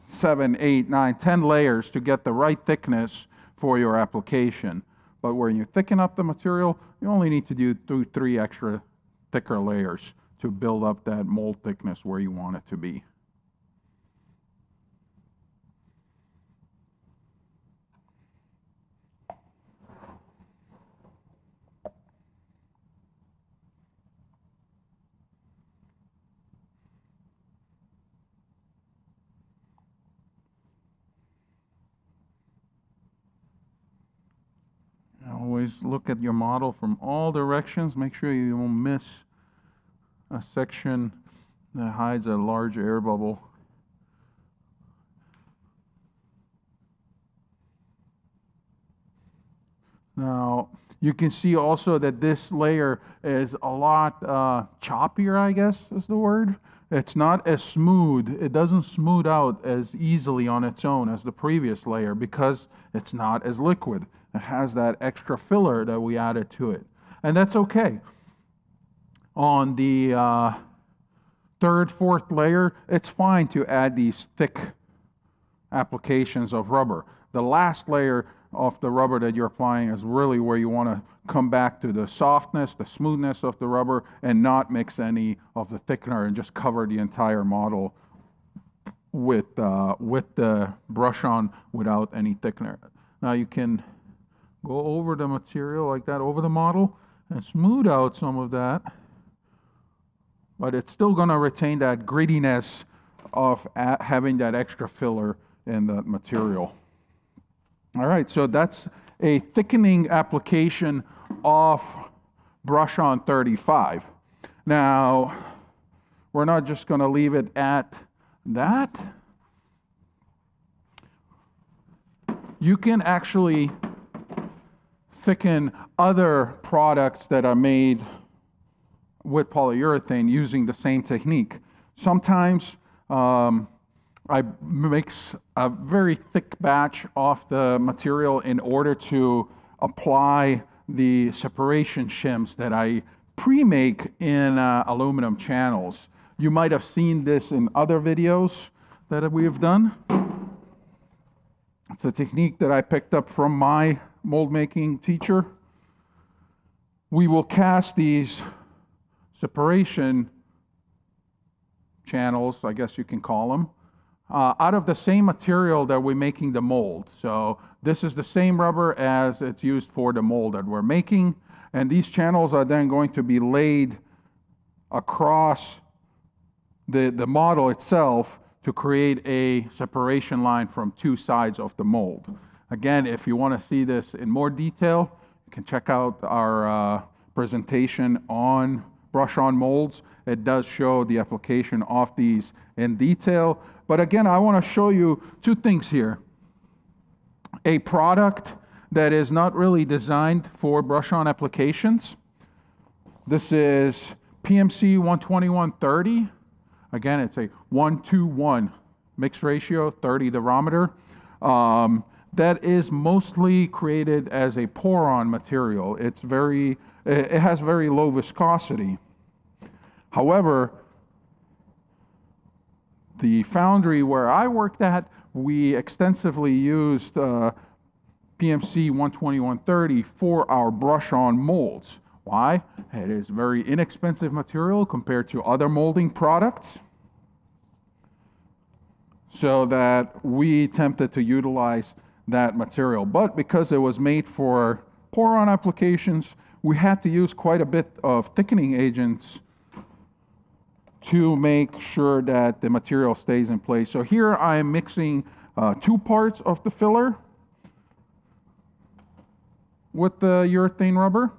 7, 8, 9, 10 layers to get the right thickness for your application. But when you thicken up the material, you only need to do 2, 3 extra thicker layers to build up that mold thickness where you want it to be. Always look at your model from all directions. Make sure you won't miss a section that hides a large air bubble. Now, you can see also that this layer is a lot choppier, I guess is the word. It's not as smooth. It doesn't smooth out as easily on its own as the previous layer because it's not as liquid. It has that extra filler that we added to it. And that's okay. On the 3rd, 4th layer, it's fine to add these thick applications of rubber. The last layer of the rubber that you're applying is really where you want to come back to the softness, the smoothness of the rubber, and not mix any of the thickener and just cover the entire model with the brush on without any thickener. Now you can go over the material like that, over the model, and smooth out some of that, but it's still going to retain that grittiness of having that extra filler in the material. All right, so that's a thickening application of brush-on 35. Now, we're not just going to leave it at that. You can actually thicken other products that are made with polyurethane using the same technique. Sometimes I mix a very thick batch of the material in order to apply the separation shims that I pre-make in aluminum channels. You might have seen this in other videos that we have done. It's a technique that I picked up from my mold making teacher. We will cast these separation channels, I guess you can call them, out of the same material that we're making the mold. So this is the same rubber as it's used for the mold that we're making, and these channels are then going to be laid across the model itself to create a separation line from two sides of the mold. Again, if you want to see this in more detail, you can check out our presentation on brush-on molds. It does show the application of these in detail. But again, I want to show you two things here. A product that is not really designed for brush-on applications. This is PMC-12130. Again, it's a 1:1 mixed ratio, 30 durometer. That is mostly created as a pour-on material. It has very low viscosity. However, the foundry where I worked at, we extensively used PMC-12130 for our brush-on molds. Why? It is very inexpensive material compared to other molding products, so that we attempted to utilize that material. But because it was made for pour-on applications, we had to use quite a bit of thickening agents to make sure that the material stays in place. So here I am mixing 2 parts of the filler with the urethane rubber.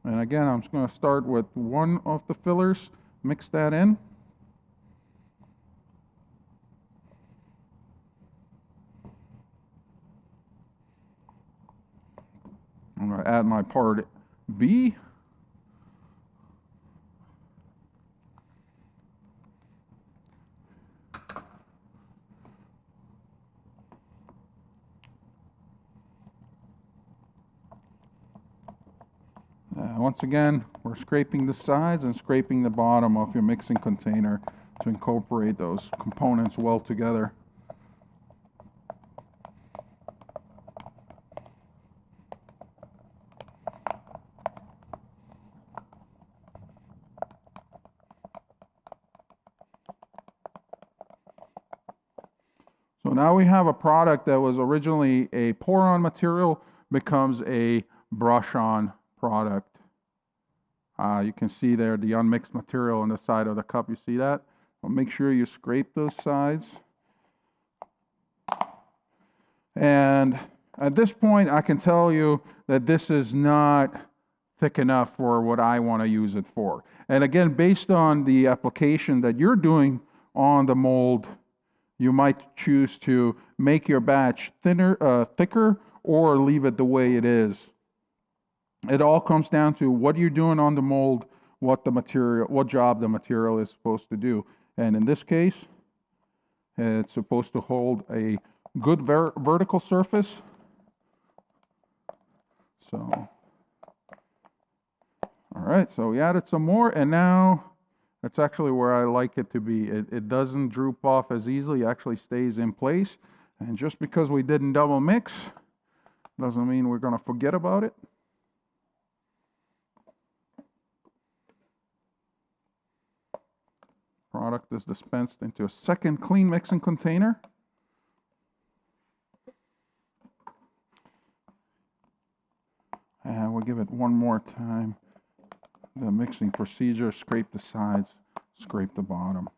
And again, I'm just going to start with one of the fillers, mix that in. I'm going to add my part B. Once again, we're scraping the sides and scraping the bottom of your mixing container to incorporate those components well together. So now we have a product that was originally a pour-on material becomes a brush-on product. You can see there the unmixed material on the side of the cup. You see that? Well, make sure you scrape those sides. And at this point, I can tell you that this is not thick enough for what I want to use it for. And again, based on the application that you're doing on the mold, you might choose to make your batch thicker, or leave it the way it is. It all comes down to what you're doing on the mold, what job the material is supposed to do. And in this case, it's supposed to hold a good vertical surface. So, all right, so we added some more, and now that's actually where I like it to be. It doesn't droop off as easily, it actually stays in place. And just because we didn't double mix, doesn't mean we're going to forget about it. Product is dispensed into a second clean mixing container. And we'll give it one more time. The mixing procedure, scrape the sides, scrape the bottom.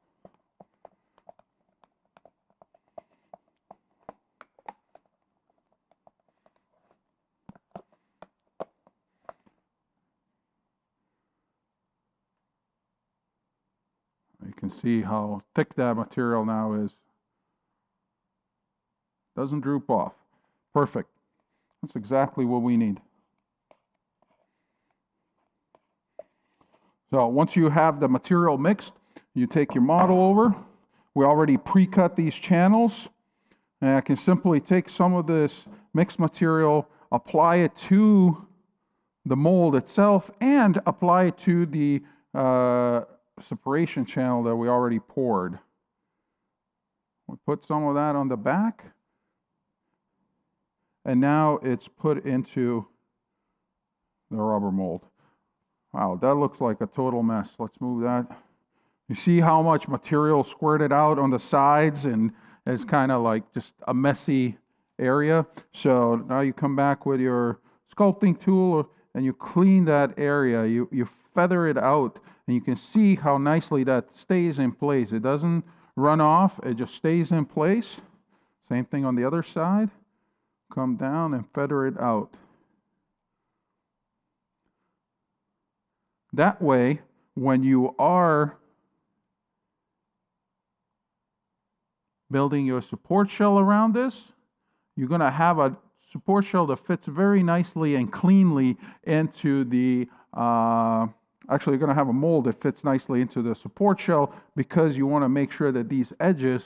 can see how thick that material now is. Doesn't droop off. Perfect. That's exactly what we need. So once you have the material mixed, you take your model over. We already pre-cut these channels. And I can simply take some of this mixed material, apply it to the mold itself, and apply it to the separation channel that we already poured. We put some of that on the back. And now it's put into the rubber mold. Wow, that looks like a total mess. Let's move that. You see how much material squirted out on the sides, and it's kind of like just a messy area. So now you come back with your sculpting tool and you clean that area. You feather it out, and you can see how nicely that stays in place. It doesn't run off, it just stays in place. Same thing on the other side. Come down and feather it out. That way, when you are building your support shell around this, you're going to have a support shell that fits very nicely and cleanly into the, actually you're going to have a mold that fits nicely into the support shell, because you want to make sure that these edges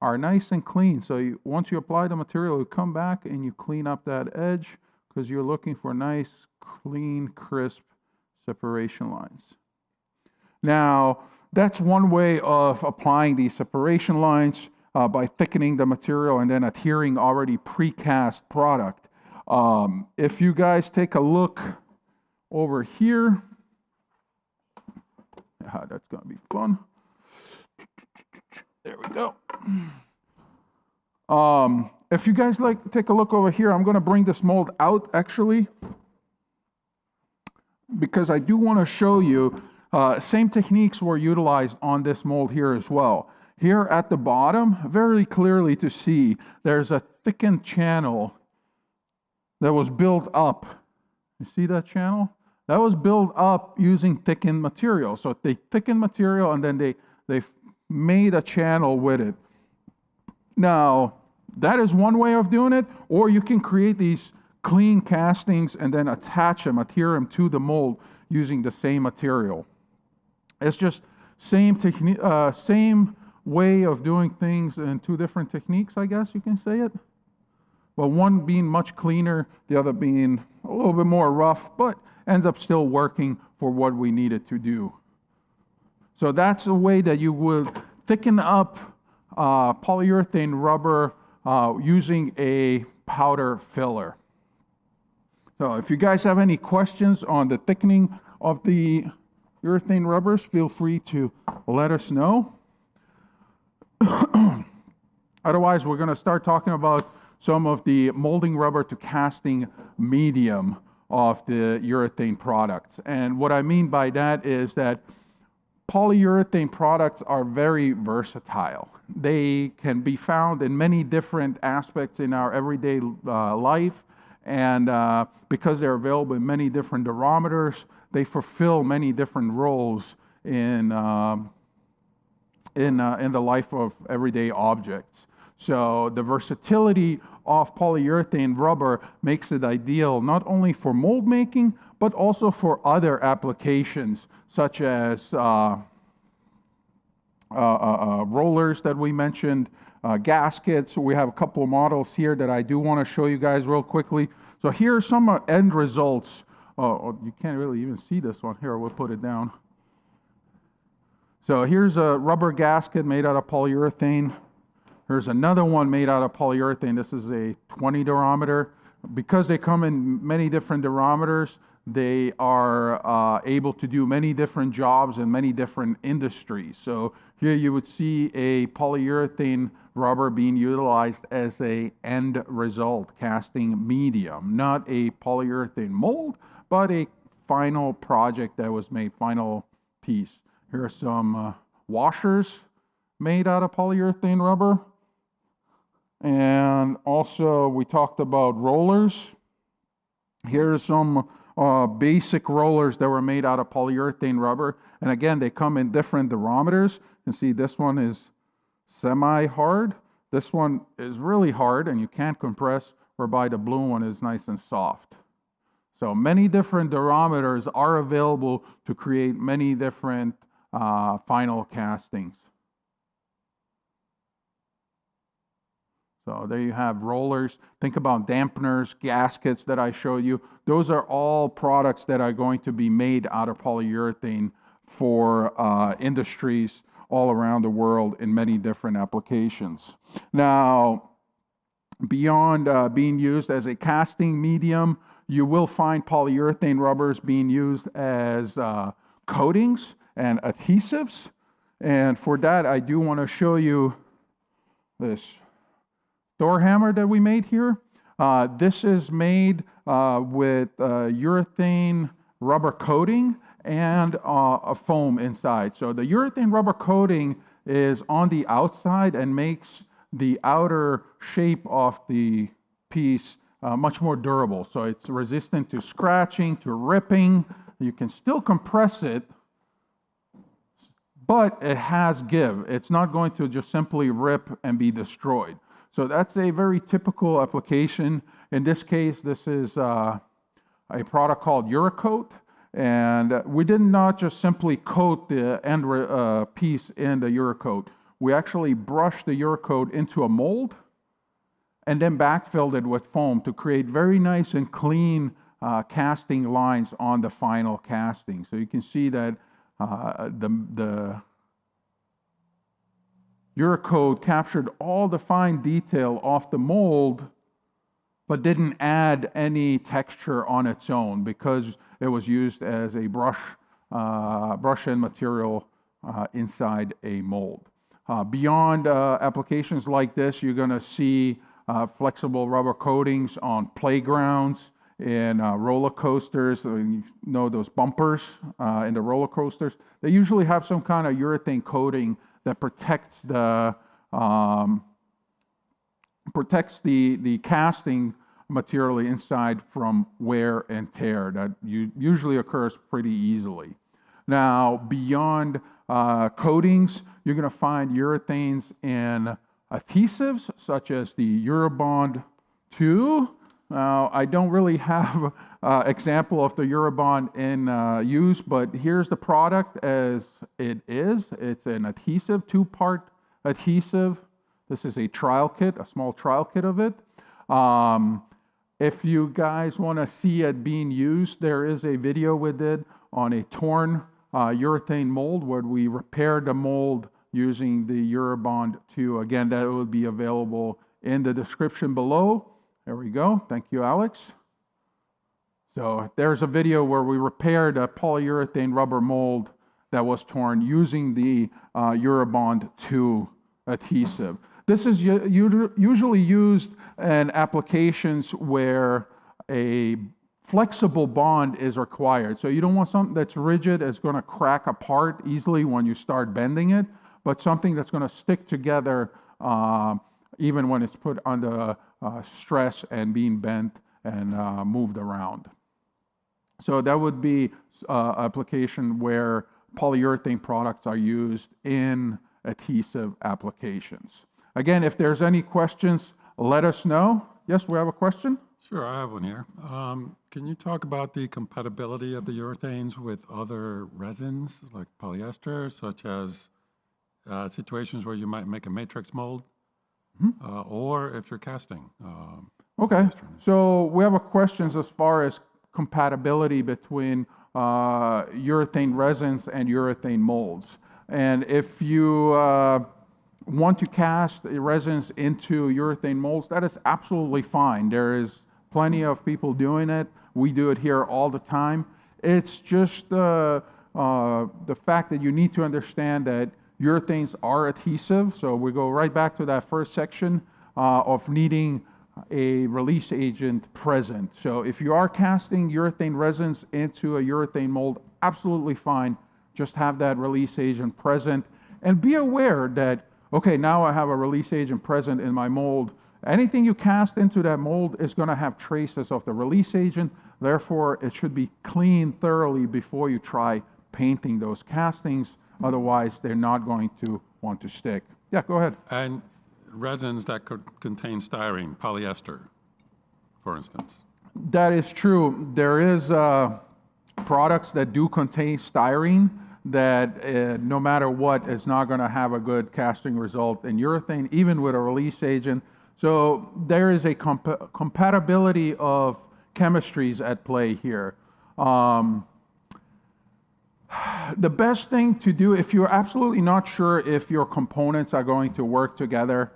are nice and clean. So once you apply the material, you come back and you clean up that edge, because you're looking for nice, clean, crisp separation lines. Now, that's one way of applying these separation lines, by thickening the material and then adhering already precast product. If you guys take a look over here, that's going to be fun. There we go. If you guys take a look over here, I'm going to bring this mold out actually, because I do want to show you same techniques were utilized on this mold here as well. Here at the bottom, very clearly to see, there's a thickened channel that was built up. You see that channel? That was built up using thickened material. So they thickened material and then they made a channel with it. Now, that is one way of doing it, or you can create these clean castings and then attach them, adhere them to the mold using the same material. It's just same technique, same way of doing things in two different techniques, I guess you can say it. But one being much cleaner, the other being a little bit more rough, but ends up still working for what we needed to do. So that's a way that you would thicken up polyurethane rubber using a powder filler. So if you guys have any questions on the thickening of the urethane rubbers, feel free to let us know. Otherwise, we're going to start talking about some of the molding rubber to casting medium of the urethane products. And what I mean by that is that polyurethane products are very versatile. They can be found in many different aspects in our everyday life, and because they're available in many different diameters, they fulfill many different roles in the life of everyday objects. So the versatility of polyurethane rubber makes it ideal not only for mold making, but also for other applications, such as rollers that we mentioned, gaskets. We have a couple of models here that I do want to show you guys real quickly. So here are some end results. Oh, you can't really even see this one here. We'll put it down. So here's a rubber gasket made out of polyurethane. Here's another one made out of polyurethane. This is a 20 diameter. Because they come in many different diameters, they are able to do many different jobs in many different industries. So here you would see a polyurethane rubber being utilized as a end result casting medium, not a polyurethane mold, but a final project that was made, final piece. Here are some washers made out of polyurethane rubber. And also we talked about rollers. Here's some basic rollers that were made out of polyurethane rubber. And again, they come in different diameters. You can see this one is semi-hard. This one is really hard and you can't compress, whereby the blue one is nice and soft. So many different diameters are available to create many different final castings. So there you have rollers. Think about dampeners, gaskets that I showed you. Those are all products that are going to be made out of polyurethane for industries all around the world in many different applications. Now, beyond being used as a casting medium, you will find polyurethane rubbers being used as coatings and adhesives. And for that, I do want to show you this door hammer that we made here. This is made with urethane rubber coating and a foam inside. So the urethane rubber coating is on the outside and makes the outer shape of the piece much more durable. So it's resistant to scratching, to ripping. You can still compress it, but it has give. It's not going to just simply rip and be destroyed. So that's a very typical application. In this case, this is a product called Uracoat. And we did not just simply coat the end piece in the Uracoat. We actually brushed the Uracoat into a mold and then backfilled it with foam to create very nice and clean casting lines on the final casting. So you can see that the Uracoat captured all the fine detail of the mold, but didn't add any texture on its own because it was used as a brush-in material inside a mold. Beyond applications like this, you're going to see flexible rubber coatings on playgrounds and roller coasters. So you know those bumpers in the roller coasters. They usually have some kind of urethane coating that protects the casting material inside from wear and tear. That usually occurs pretty easily. Now, beyond coatings, you're going to find urethanes in adhesives such as the Urabond 2. Now, I don't really have an example of the Urabond in use, but here's the product as it is. It's an adhesive, two-part adhesive. This is a trial kit, a small trial kit of it. If you guys want to see it being used, there is a video we did on a torn urethane mold where we repaired the mold using the Urabond 2. Again, that will be available in the description below. There we go. Thank you, Alex. So there's a video where we repaired a polyurethane rubber mold that was torn using the Urabond 2 adhesive. This is usually used in applications where a flexible bond is required. So you don't want something that's rigid, it's going to crack apart easily when you start bending it, but something that's going to stick together even when it's put under stress and being bent and moved around. So that would be an application where polyurethane products are used in adhesive applications. Again, if there's any questions, let us know. Yes, we have a question? Sure, I have one here. Can you talk about the compatibility of the urethanes with other resins like polyester, such as situations where you might make a matrix mold, or if you're casting? Okay, so we have a questions as far as compatibility between urethane resins and urethane molds. And if you want to cast resins into urethane molds, that is absolutely fine. There is plenty of people doing it. We do it here all the time. It's just the fact that you need to understand that urethanes are adhesive. So we go right back to that first section of needing a release agent present. So if you are casting urethane resins into a urethane mold, absolutely fine. Just have that release agent present and be aware that, okay, now I have a release agent present in my mold. Anything you cast into that mold is going to have traces of the release agent. Therefore, it should be cleaned thoroughly before you try painting those castings. Otherwise, they're not going to want to stick. Yeah, go ahead. And resins that could contain styrene, polyester, for instance. That is true. There is products that do contain styrene that no matter what is not going to have a good casting result in urethane, even with a release agent. So there is a compatibility of chemistries at play here. The best thing to do, if you're absolutely not sure if your components are going to work together,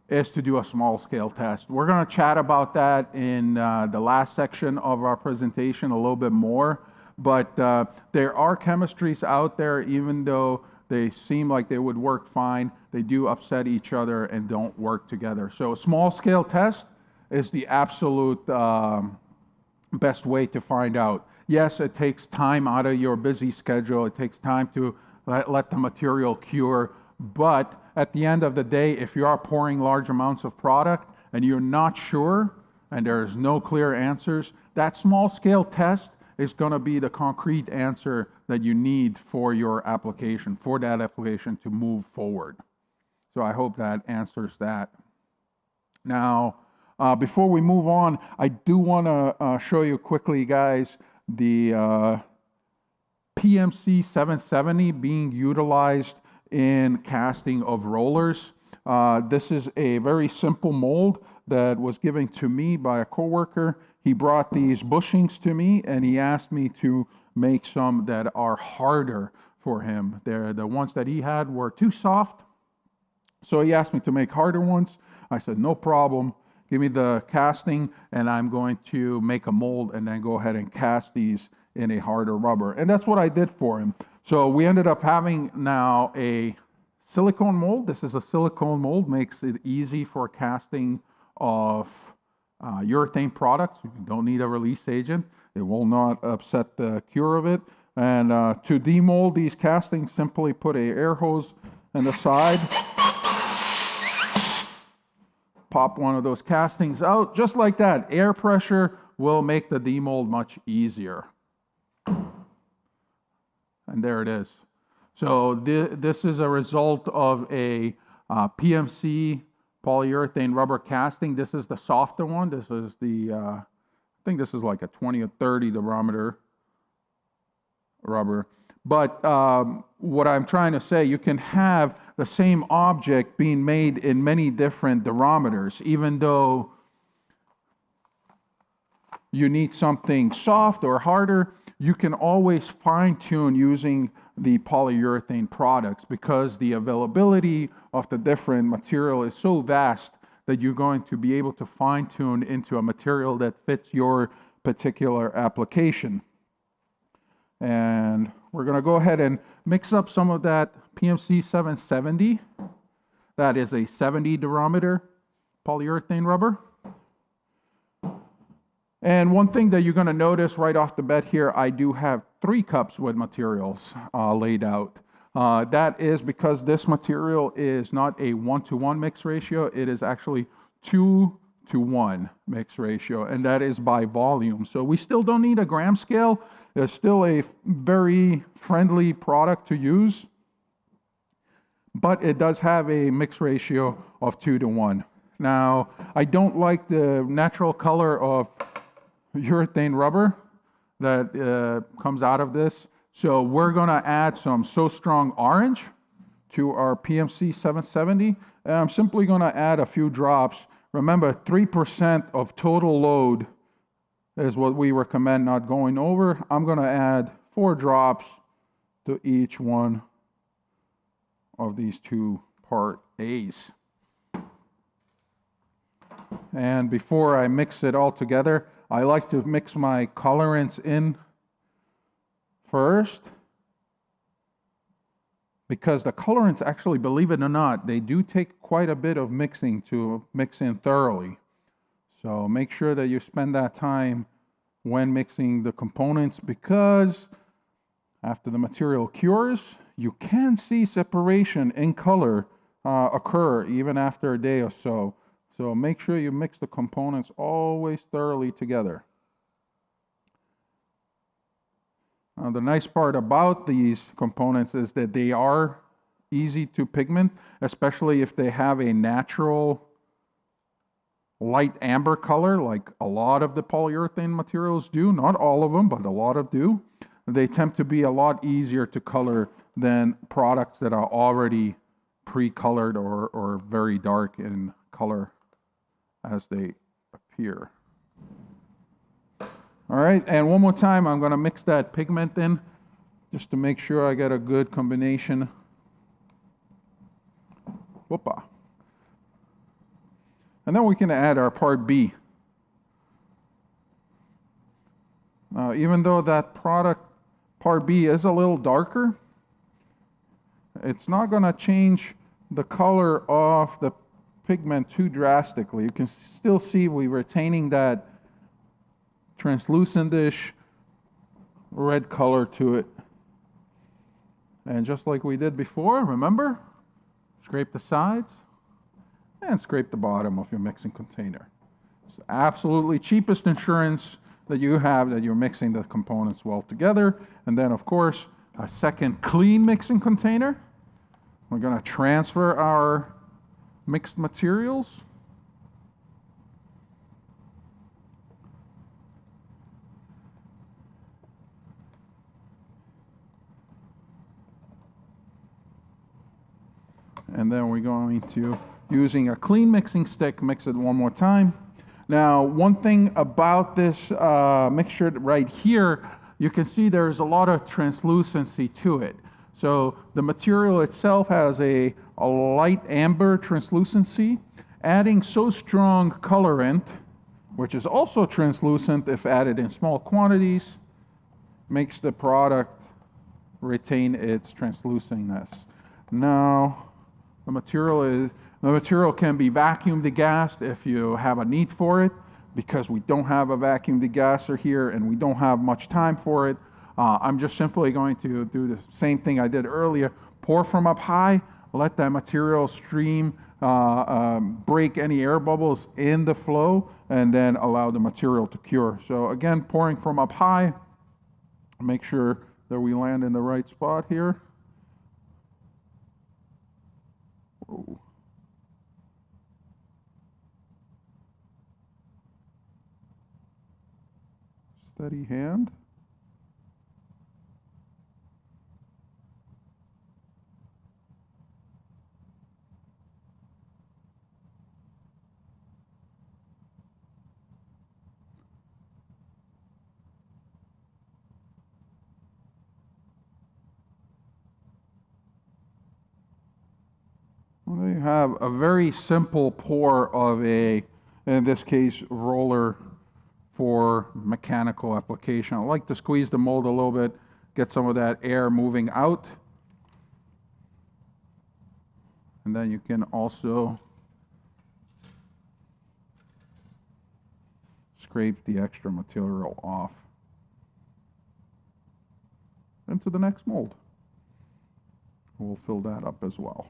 is to do a small scale test. We're going to chat about that in the last section of our presentation a little bit more, but there are chemistries out there, even though they seem like they would work fine, they do upset each other and don't work together. So a small scale test is the absolute best way to find out. Yes, it takes time out of your busy schedule. It takes time to let the material cure. But at the end of the day, if you are pouring large amounts of product and you're not sure and there's no clear answers, that small scale test is going to be the concrete answer that you need for your application, for that application to move forward. So I hope that answers that. Now, before we move on, I do want to show you quickly, guys, the PMC-770 being utilized in casting of rollers. This is a very simple mold that was given to me by a coworker. He brought these bushings to me and he asked me to make some that are harder for him. The ones that he had were too soft, so he asked me to make harder ones. I said, no problem. Give me the casting and I'm going to make a mold and then go ahead and cast these in a harder rubber. And that's what I did for him. So we ended up having now a silicone mold. This is a silicone mold, makes it easy for casting of urethane products. You don't need a release agent. It will not upset the cure of it. And to demold these castings, simply put a air hose in the side. Pop one of those castings out, just like that. Air pressure will make the demold much easier. And there it is. So this is a result of a PMC polyurethane rubber casting. This is the softer one. This is the, I think this is like a 20 or 30 durometer rubber. But what I'm trying to say, you can have the same object being made in many different durometers, even though you need something soft or harder, you can always fine-tune using the polyurethane products because the availability of the different material is so vast that you're going to be able to fine-tune into a material that fits your particular application. And we're going to go ahead and mix up some of that PMC-770. That is a 70 durometer polyurethane rubber. And one thing that you're going to notice right off the bat here, I do have 3 cups with materials laid out. That is because this material is not a 1-to-1 mix ratio. It is actually 2-to-1 mix ratio, and that is by volume. So we still don't need a gram scale. It's still a very friendly product to use, but it does have a mix ratio of 2-to-1. Now, I don't like the natural color of urethane rubber that comes out of this, so we're going to add some So Strong Orange to our PMC-770, and I'm simply going to add a few drops. Remember, 3% of total load is what we recommend, not going over. I'm going to add 4 drops to each one of these 2-part A's. And before I mix it all together, I like to mix my colorants in first, because the colorants actually, believe it or not, they do take quite a bit of mixing to mix in thoroughly. So make sure that you spend that time when mixing the components, because after the material cures, you can see separation in color occur even after a day or so. So make sure you mix the components always thoroughly together. The nice part about these components is that they are easy to pigment, especially if they have a natural light amber color, like a lot of the polyurethane materials do. Not all of them, but a lot of do. They tend to be a lot easier to color than products that are already pre-colored or very dark in color as they appear. All right, and one more time, I'm going to mix that pigment in just to make sure I get a good combination. Whoopa. And then we can add our part B. Even though that product, part B, is a little darker, it's not going to change the color of the pigment too drastically. You can still see we're retaining that translucent-ish red color to it. And just like we did before, remember? Scrape the sides and scrape the bottom of your mixing container. It's absolutely cheapest insurance that you have that you're mixing the components well together. And then, of course, a second clean mixing container. We're going to transfer our mixed materials. And then we're going to, using a clean mixing stick, mix it one more time. Now, one thing about this mixture right here, you can see there's a lot of translucency to it. So the material itself has a light amber translucency. Adding so strong colorant, which is also translucent if added in small quantities, makes the product retain its translucentness. Now, the material can be vacuum degassed if you have a need for it. Because we don't have a vacuum degasser here and we don't have much time for it, I'm just simply going to do the same thing I did earlier. Pour from up high, let that material stream, break any air bubbles in the flow, and then allow the material to cure. So again, pouring from up high, make sure that we land in the right spot here. Whoa. Steady hand. Well, there you have a very simple pour of a, in this case, roller for mechanical application. I like to squeeze the mold a little bit, get some of that air moving out. And then you can also scrape the extra material off into the next mold. We'll fill that up as well.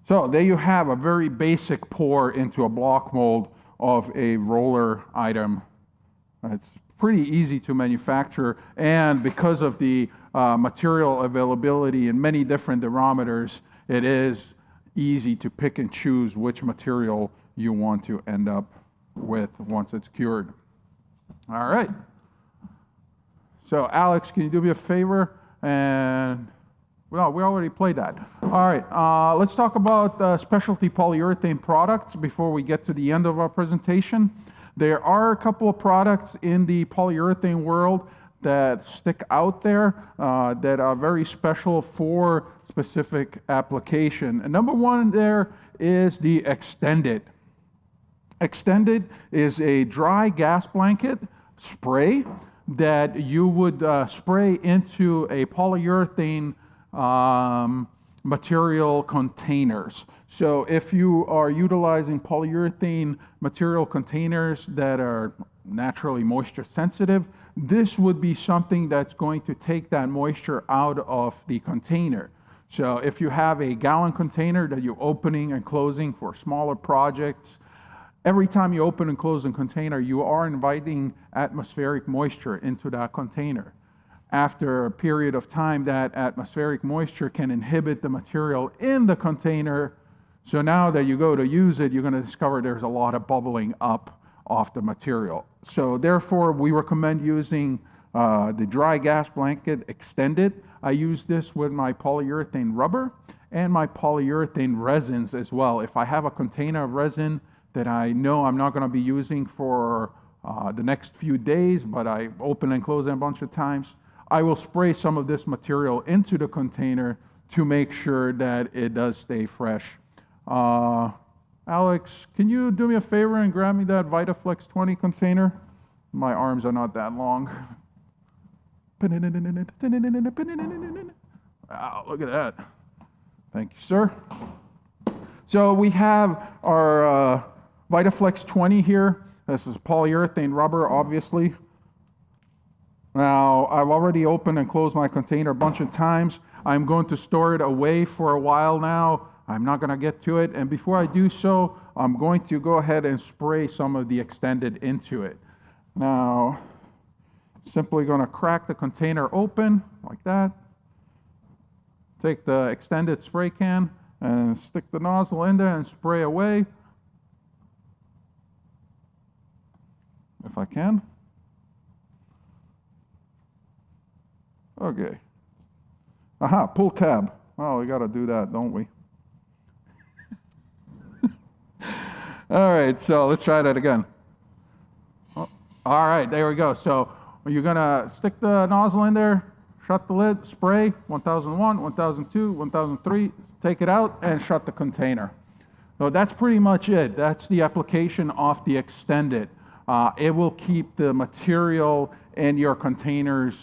So there you have a very basic pour into a block mold of a roller item. It's pretty easy to manufacture, and because of the material availability in many different durometers, it is easy to pick and choose which material you want to end up with once it's cured. All right. So Alex, can you do me a favor? And well, we already played that. All right, let's talk about specialty polyurethane products before we get to the end of our presentation. There are a couple of products in the polyurethane world that stick out there that are very special for specific application. And number one there is the Extended. Extended is a dry gas blanket spray that you would spray into a polyurethane material containers. So if you are utilizing polyurethane material containers that are naturally moisture sensitive, this would be something that's going to take that moisture out of the container. So if you have a gallon container that you're opening and closing for smaller projects, every time you open and close a container, you are inviting atmospheric moisture into that container. after a period of time, that atmospheric moisture can inhibit the material in the container. So now that you go to use it, you're going to discover there's a lot of bubbling up off the material. So therefore, we recommend using the dry gas blanket extended. I use this with my polyurethane rubber and my polyurethane resins as well. If I have a container of resin that I know I'm not going to be using for the next few days, but I open and close it a bunch of times, I will spray some of this material into the container to make sure that it does stay fresh. Alex, can you do me a favor and grab me that Vytaflex 20 container? My arms are not that long. Wow, look at that. Thank you, sir. So we have our Vytaflex 20 here. This is polyurethane rubber, obviously. Now, I've already opened and closed my container a bunch of times. I'm going to store it away for a while now. I'm not going to get to it. And before I do so, I'm going to go ahead and spray some of the extended into it. Now, simply going to crack the container open like that. Take the extended spray can and stick the nozzle in there and spray away, if I can. Okay. Aha, pull tab. Oh, we got to do that, don't we? All right, so let's try that again. Oh, all right, there we go. So you're going to stick the nozzle in there, shut the lid, spray, 1001, 1002, 1003, take it out, and shut the container. So that's pretty much it. That's the application of the extended. It will keep the material in your containers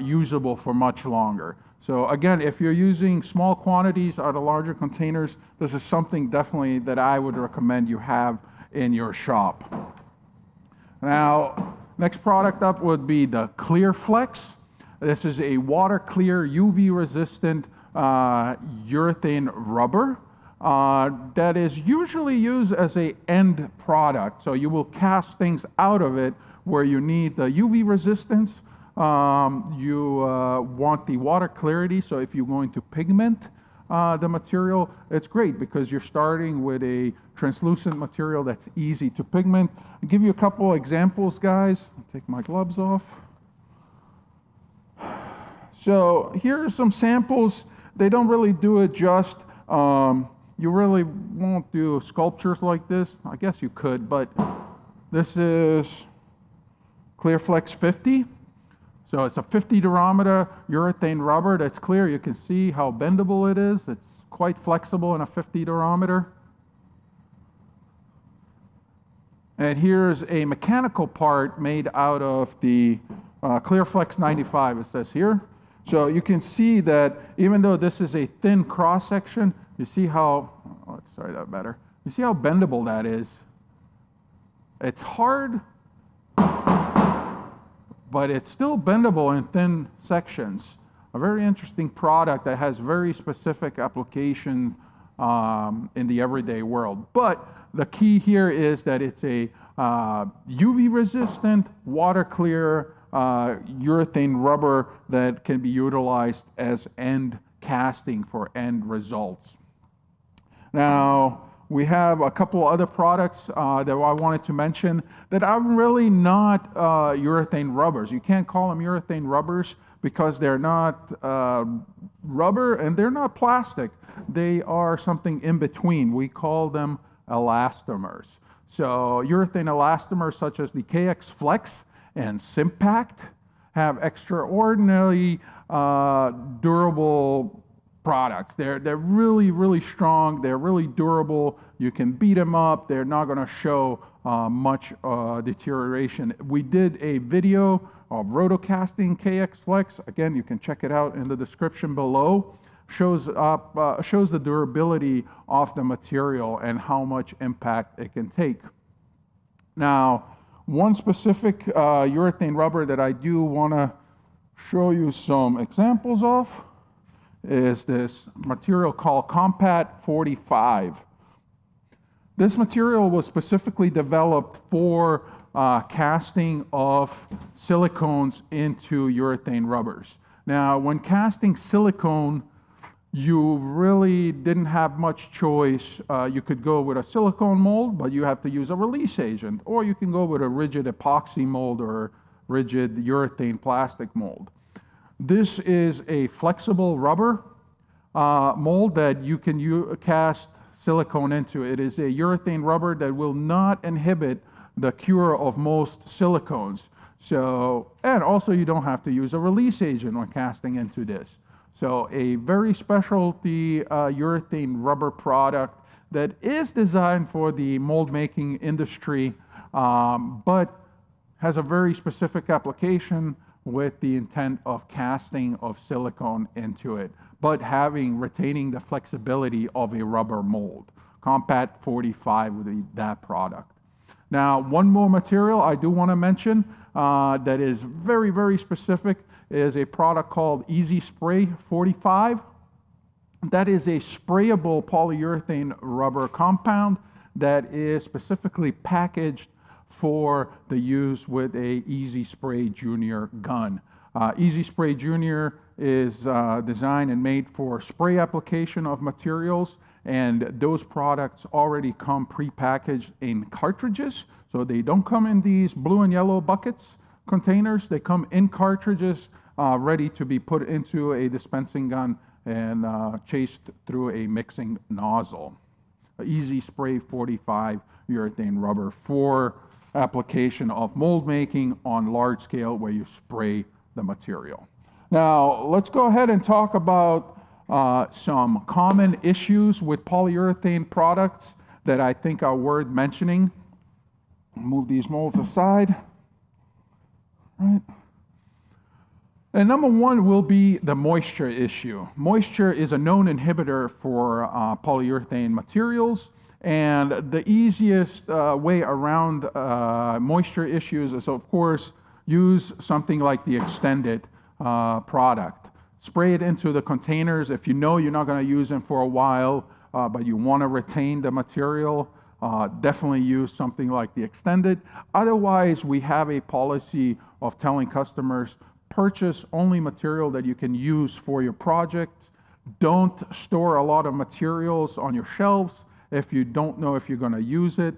usable for much longer. So again, if you're using small quantities out of larger containers, this is something definitely that I would recommend you have in your shop. Now, next product up would be the ClearFlex. This is a water clear, UV resistant urethane rubber that is usually used as an end product. So you will cast things out of it where you need the UV resistance. You want the water clarity, so if you're going to pigment the material, it's great because you're starting with a translucent material that's easy to pigment. I'll give you a couple examples, guys. I'll take my gloves off. So here are some samples. They don't really do it just. You really won't do sculptures like this. I guess you could, but this is ClearFlex 50. So it's a 50 durometer urethane rubber that's clear. You can see how bendable it is. It's quite flexible in a 50 durometer. And here's a mechanical part made out of the ClearFlex 95, it says here. So you can see that even though this is a thin cross section, you see how, let's try that better. You see how bendable that is. It's hard, but it's still bendable in thin sections. A very interesting product that has very specific application in the everyday world. But the key here is that it's a UV resistant, water clear urethane rubber that can be utilized as end casting for end results. Now, we have a couple other products that I wanted to mention that are really not urethane rubbers. You can't call them urethane rubbers because they're not rubber and they're not plastic. They are something in between. We call them elastomers. So urethane elastomers such as the KX Flex and Simpact have extraordinarily durable products. They're really, really strong. They're really durable. You can beat them up. They're not going to show much deterioration. We did a video of rotocasting KX Flex. Again, you can check it out in the description below. Shows the durability of the material and how much impact it can take. Now, one specific urethane rubber that I do want to show you some examples of is this material called Compat 45. This material was specifically developed for casting of silicones into urethane rubbers. Now, when casting silicone, you really didn't have much choice. You could go with a silicone mold, but you have to use a release agent, or you can go with a rigid epoxy mold or rigid urethane plastic mold. This is a flexible rubber mold that you can cast silicone into. It is a urethane rubber that will not inhibit the cure of most silicones. So, and also you don't have to use a release agent when casting into this. So a very specialty urethane rubber product that is designed for the mold making industry, but has a very specific application with the intent of casting of silicone into it, but retaining the flexibility of a rubber mold. Compat 45 with that product. Now, one more material I do want to mention that is very, very specific is a product called Easy Spray 45. That is a sprayable polyurethane rubber compound that is specifically packaged for the use with a Easy Spray Junior gun. Easy Spray Junior is designed and made for spray application of materials, and those products already come pre-packaged in cartridges. So they don't come in these blue and yellow buckets containers. They come in cartridges ready to be put into a dispensing gun and chased through a mixing nozzle. Easy Spray 45 urethane rubber for application of mold making on large scale where you spray the material. Now, let's go ahead and talk about some common issues with polyurethane products that I think are worth mentioning. Move these molds aside. Right. And number one will be the moisture issue. Moisture is a known inhibitor for polyurethane materials, and the easiest way around moisture issues is, of course, use something like the extended product. Spray it into the containers. If you know you're not going to use them for a while, but you want to retain the material, definitely use something like the extended. Otherwise, we have a policy of telling customers, purchase only material that you can use for your project. Don't store a lot of materials on your shelves if you don't know if you're going to use it.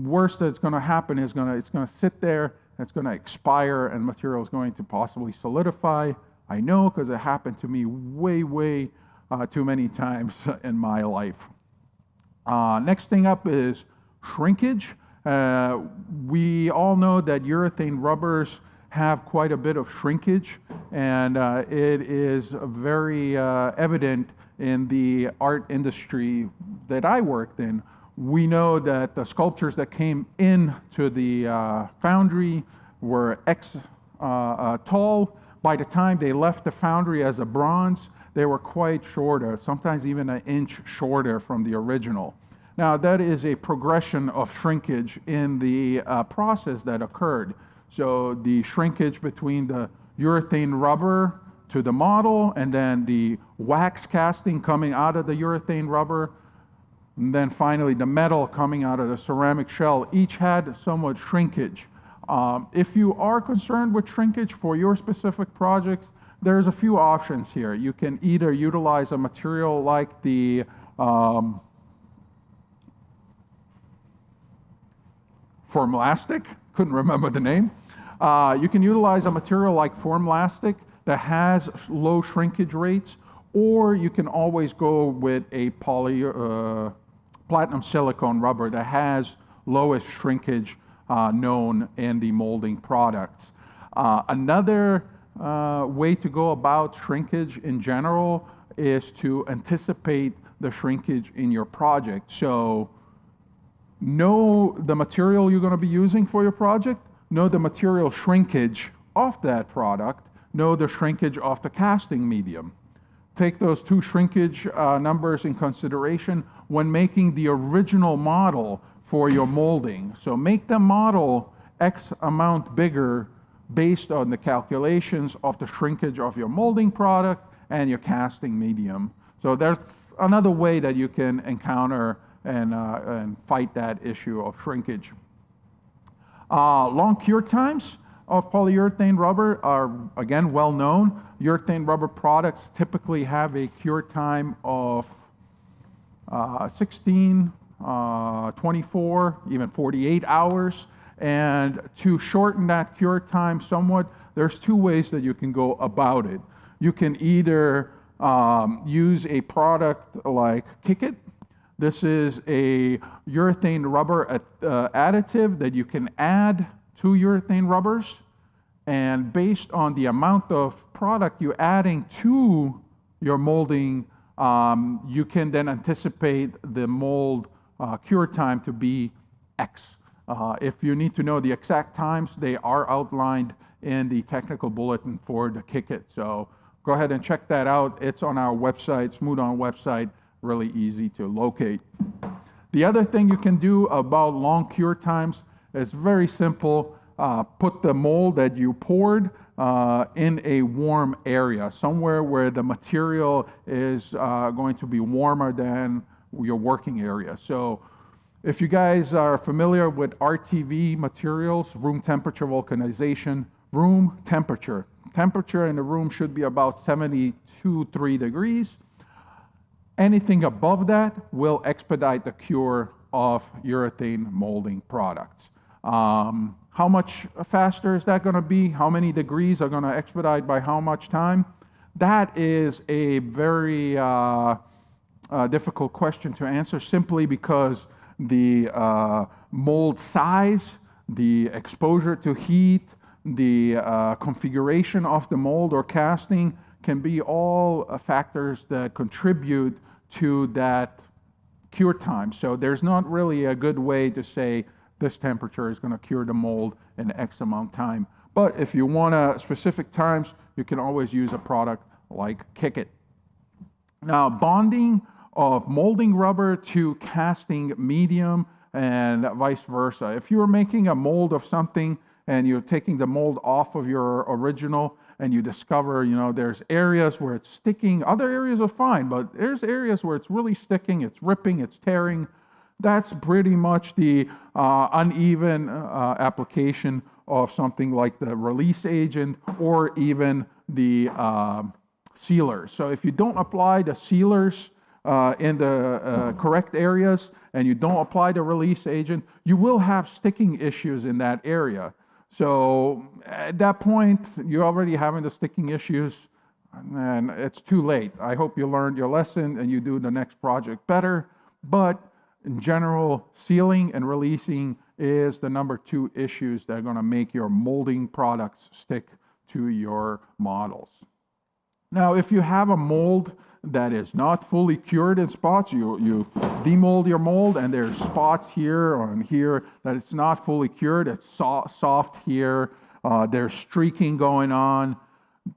Worst that's going to happen is it's going to sit there, it's going to expire, and material is going to possibly solidify. I know because it happened to me way too many times in my life. Next thing up is shrinkage. We all know that urethane rubbers have quite a bit of shrinkage, and it is very evident in the art industry that I worked in. We know that the sculptures that came into the foundry were tall. By the time they left the foundry as a bronze, they were quite shorter, sometimes even an inch shorter from the original. Now, that is a progression of shrinkage in the process that occurred. So the shrinkage between the urethane rubber to the model, and then the wax casting coming out of the urethane rubber, and then finally the metal coming out of the ceramic shell, each had somewhat shrinkage. If you are concerned with shrinkage for your specific projects, there's a few options here. You can either utilize a material like the Formlastic, couldn't remember the name. You can utilize a material like Formlastic that has low shrinkage rates, or you can always go with a platinum silicone rubber that has lowest shrinkage known in the molding products. Another way to go about shrinkage in general is to anticipate the shrinkage in your project. So know the material you're going to be using for your project, know the material shrinkage of that product, know the shrinkage of the casting medium. Take those two shrinkage numbers in consideration when making the original model for your molding. So make the model X amount bigger based on the calculations of the shrinkage of your molding product and your casting medium. So there's another way that you can encounter and fight that issue of shrinkage. Long cure times of polyurethane rubber are, again, well known. Urethane rubber products typically have a cure time of 16, 24, even 48 hours. And to shorten that cure time somewhat, there's two ways that you can go about it. You can either use a product like Kick-It. This is a urethane rubber additive that you can add to urethane rubbers. And based on the amount of product you're adding to your molding, you can then anticipate the mold cure time to be X. If you need to know the exact times, they are outlined in the technical bulletin for the Kick-It. So go ahead and check that out. It's on our website, Smooth-On website, really easy to locate. The other thing you can do about long cure times is very simple. Put the mold that you poured in a warm area, somewhere where the material is going to be warmer than your working area. So if you guys are familiar with RTV materials, room temperature vulcanization, room temperature. Temperature in the room should be about 72.3 degrees. Anything above that will expedite the cure of urethane molding products. How much faster is that going to be? How many degrees are going to expedite by how much time? That is a very difficult question to answer, simply because the mold size, the exposure to heat, the configuration of the mold or casting can be all factors that contribute to that cure time. So there's not really a good way to say this temperature is going to cure the mold in X amount of time. But if you want specific times, you can always use a product like Kick-It. Now, bonding of molding rubber to casting medium and vice versa. If you're making a mold of something and you're taking the mold off of your original and you discover, there's areas where it's sticking, other areas are fine, but there's areas where it's really sticking, it's ripping, it's tearing. That's pretty much the uneven application of something like the release agent or even the sealers. So if you don't apply the sealers in the correct areas and you don't apply the release agent, you will have sticking issues in that area. So at that point, you're already having the sticking issues, and it's too late. I hope you learned your lesson and you do the next project better. But in general, sealing and releasing is the number 2 issues that are going to make your molding products stick to your models. Now, if you have a mold that is not fully cured in spots, you demold your mold and there's spots here or here that it's not fully cured, it's soft here, there's streaking going on.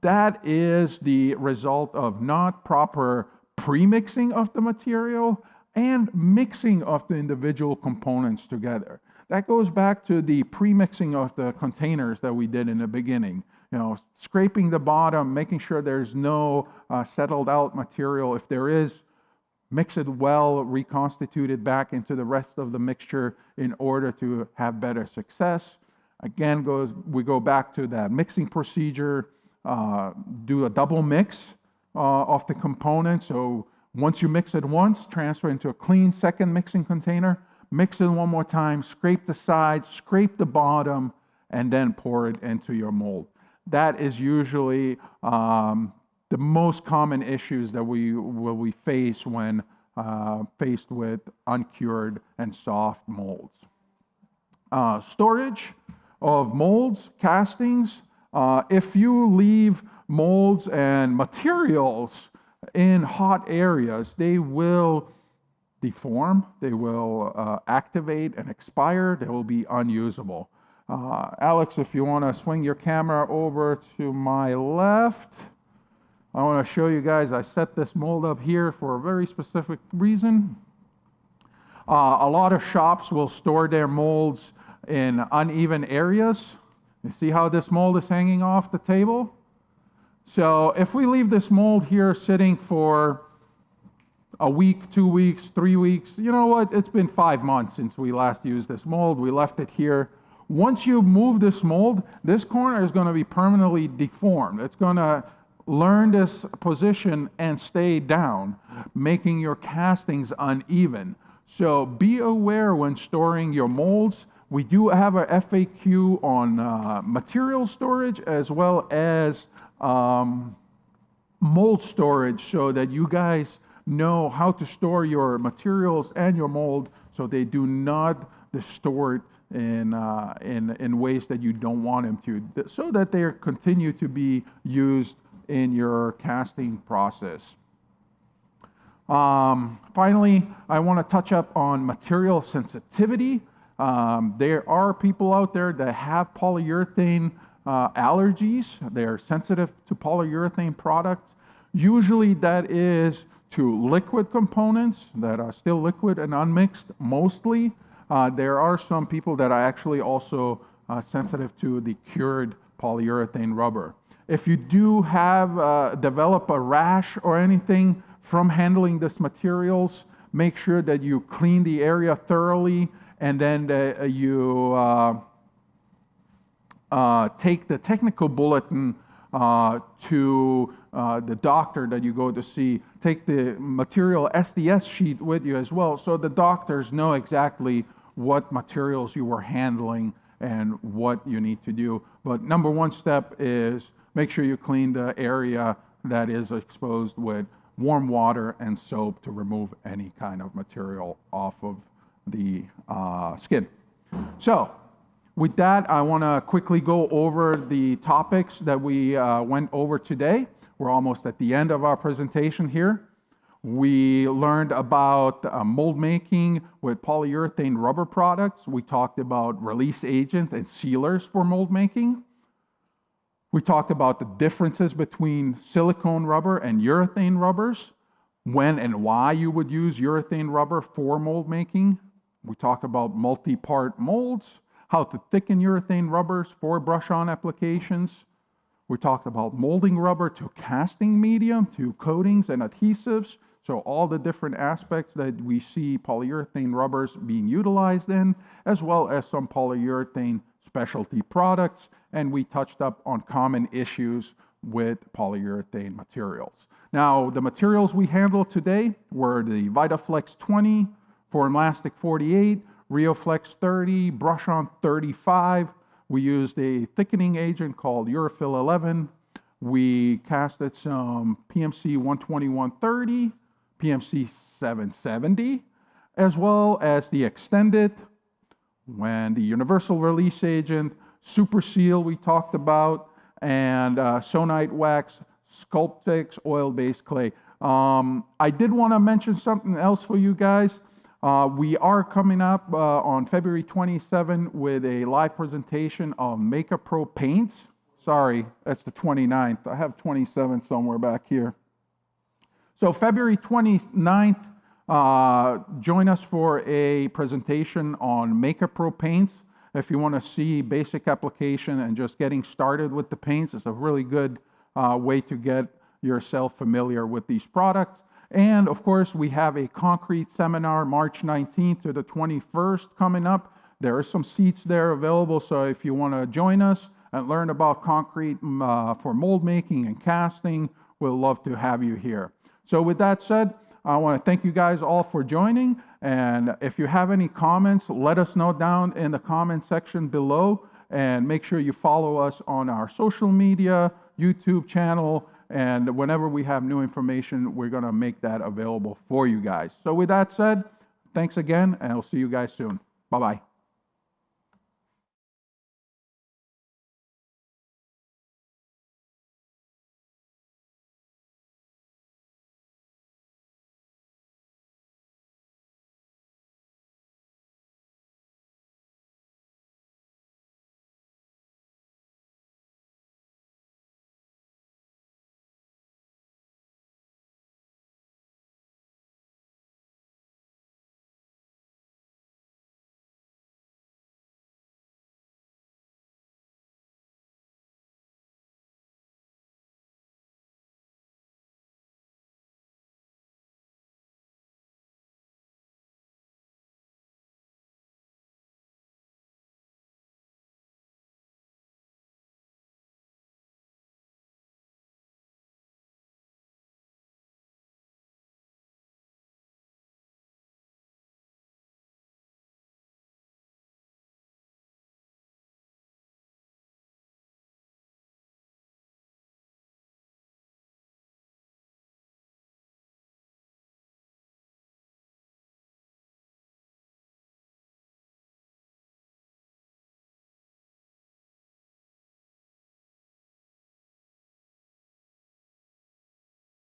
That is the result of not proper pre-mixing of the material and mixing of the individual components together. That goes back to the pre-mixing of the containers that we did in the beginning. Scraping the bottom, making sure there's no settled out material. If there is, mix it well, reconstitute it back into the rest of the mixture in order to have better success. Again, we go back to that mixing procedure, do a double mix of the components. So once you mix it once, transfer into a clean second mixing container, mix it one more time, scrape the sides, scrape the bottom, and then pour it into your mold. That is usually the most common issues that we face when faced with uncured and soft molds. Storage of molds, castings. If you leave molds and materials in hot areas, they will deform, they will activate and expire, they will be unusable. Alex, if you want to swing your camera over to my left, I want to show you guys, I set this mold up here for a very specific reason. A lot of shops will store their molds in uneven areas. You see how this mold is hanging off the table? So if we leave this mold here sitting for a week, 2 weeks, 3 weeks, you know what? It's been 5 months since we last used this mold. We left it here. Once you move this mold, this corner is going to be permanently deformed. It's going to learn this position and stay down, making your castings uneven. So be aware when storing your molds. We do have a FAQ on material storage as well as mold storage, so that you guys know how to store your materials and your mold so they do not distort in ways that you don't want them to, so that they continue to be used in your casting process. Finally, I want to touch up on material sensitivity. There are people out there that have polyurethane allergies. They're sensitive to polyurethane products. Usually that is to liquid components that are still liquid and unmixed mostly. There are some people that are actually also sensitive to the cured polyurethane rubber. If you do have develop a rash or anything from handling these materials, make sure that you clean the area thoroughly, and then you take the technical bulletin to the doctor that you go to see. Take the material SDS sheet with you as well, so the doctors know exactly what materials you were handling and what you need to do. But number one step is make sure you clean the area that is exposed with warm water and soap to remove any kind of material off of the skin. So with that, I want to quickly go over the topics that we went over today. We're almost at the end of our presentation here. We learned about mold making with polyurethane rubber products. We talked about release agent and sealers for mold making. We talked about the differences between silicone rubber and urethane rubbers, when and why you would use urethane rubber for mold making. We talked about multi-part molds, how to thicken urethane rubbers for brush-on applications. We talked about molding rubber to casting medium, to coatings and adhesives. So all the different aspects that we see polyurethane rubbers being utilized in, as well as some polyurethane specialty products. And we touched up on common issues with polyurethane materials. Now, the materials we handled today were the Vytaflex 20, Formlastic 48, RioFlex 30, Brush-On 35. We used a thickening agent called Urethane 11. We casted some PMC-120-130, PMC-770, as well as the extended, when the universal release agent, Super Seal we talked about, and Sonite Wax, Sculptex oil-based clay. I did want to mention something else for you guys. We are coming up on February 27 with a live presentation of Makeup Pro paints. Sorry, that's the 29th. I have 27 somewhere back here. So February 29th, join us for a presentation on Makeup Pro paints. If you want to see basic application and just getting started with the paints, it's a really good way to get yourself familiar with these products. And of course, we have a concrete seminar March 19th to the 21st coming up. There are some seats there available, so if you want to join us and learn about concrete for mold making and casting, we'll love to have you here. So with that said, I want to thank you guys all for joining, and if you have any comments, let us know down in the comment section below, and make sure you follow us on our social media, YouTube channel, and whenever we have new information, we're going to make that available for you guys. So with that said, thanks again, and I'll see you guys soon. Bye-bye.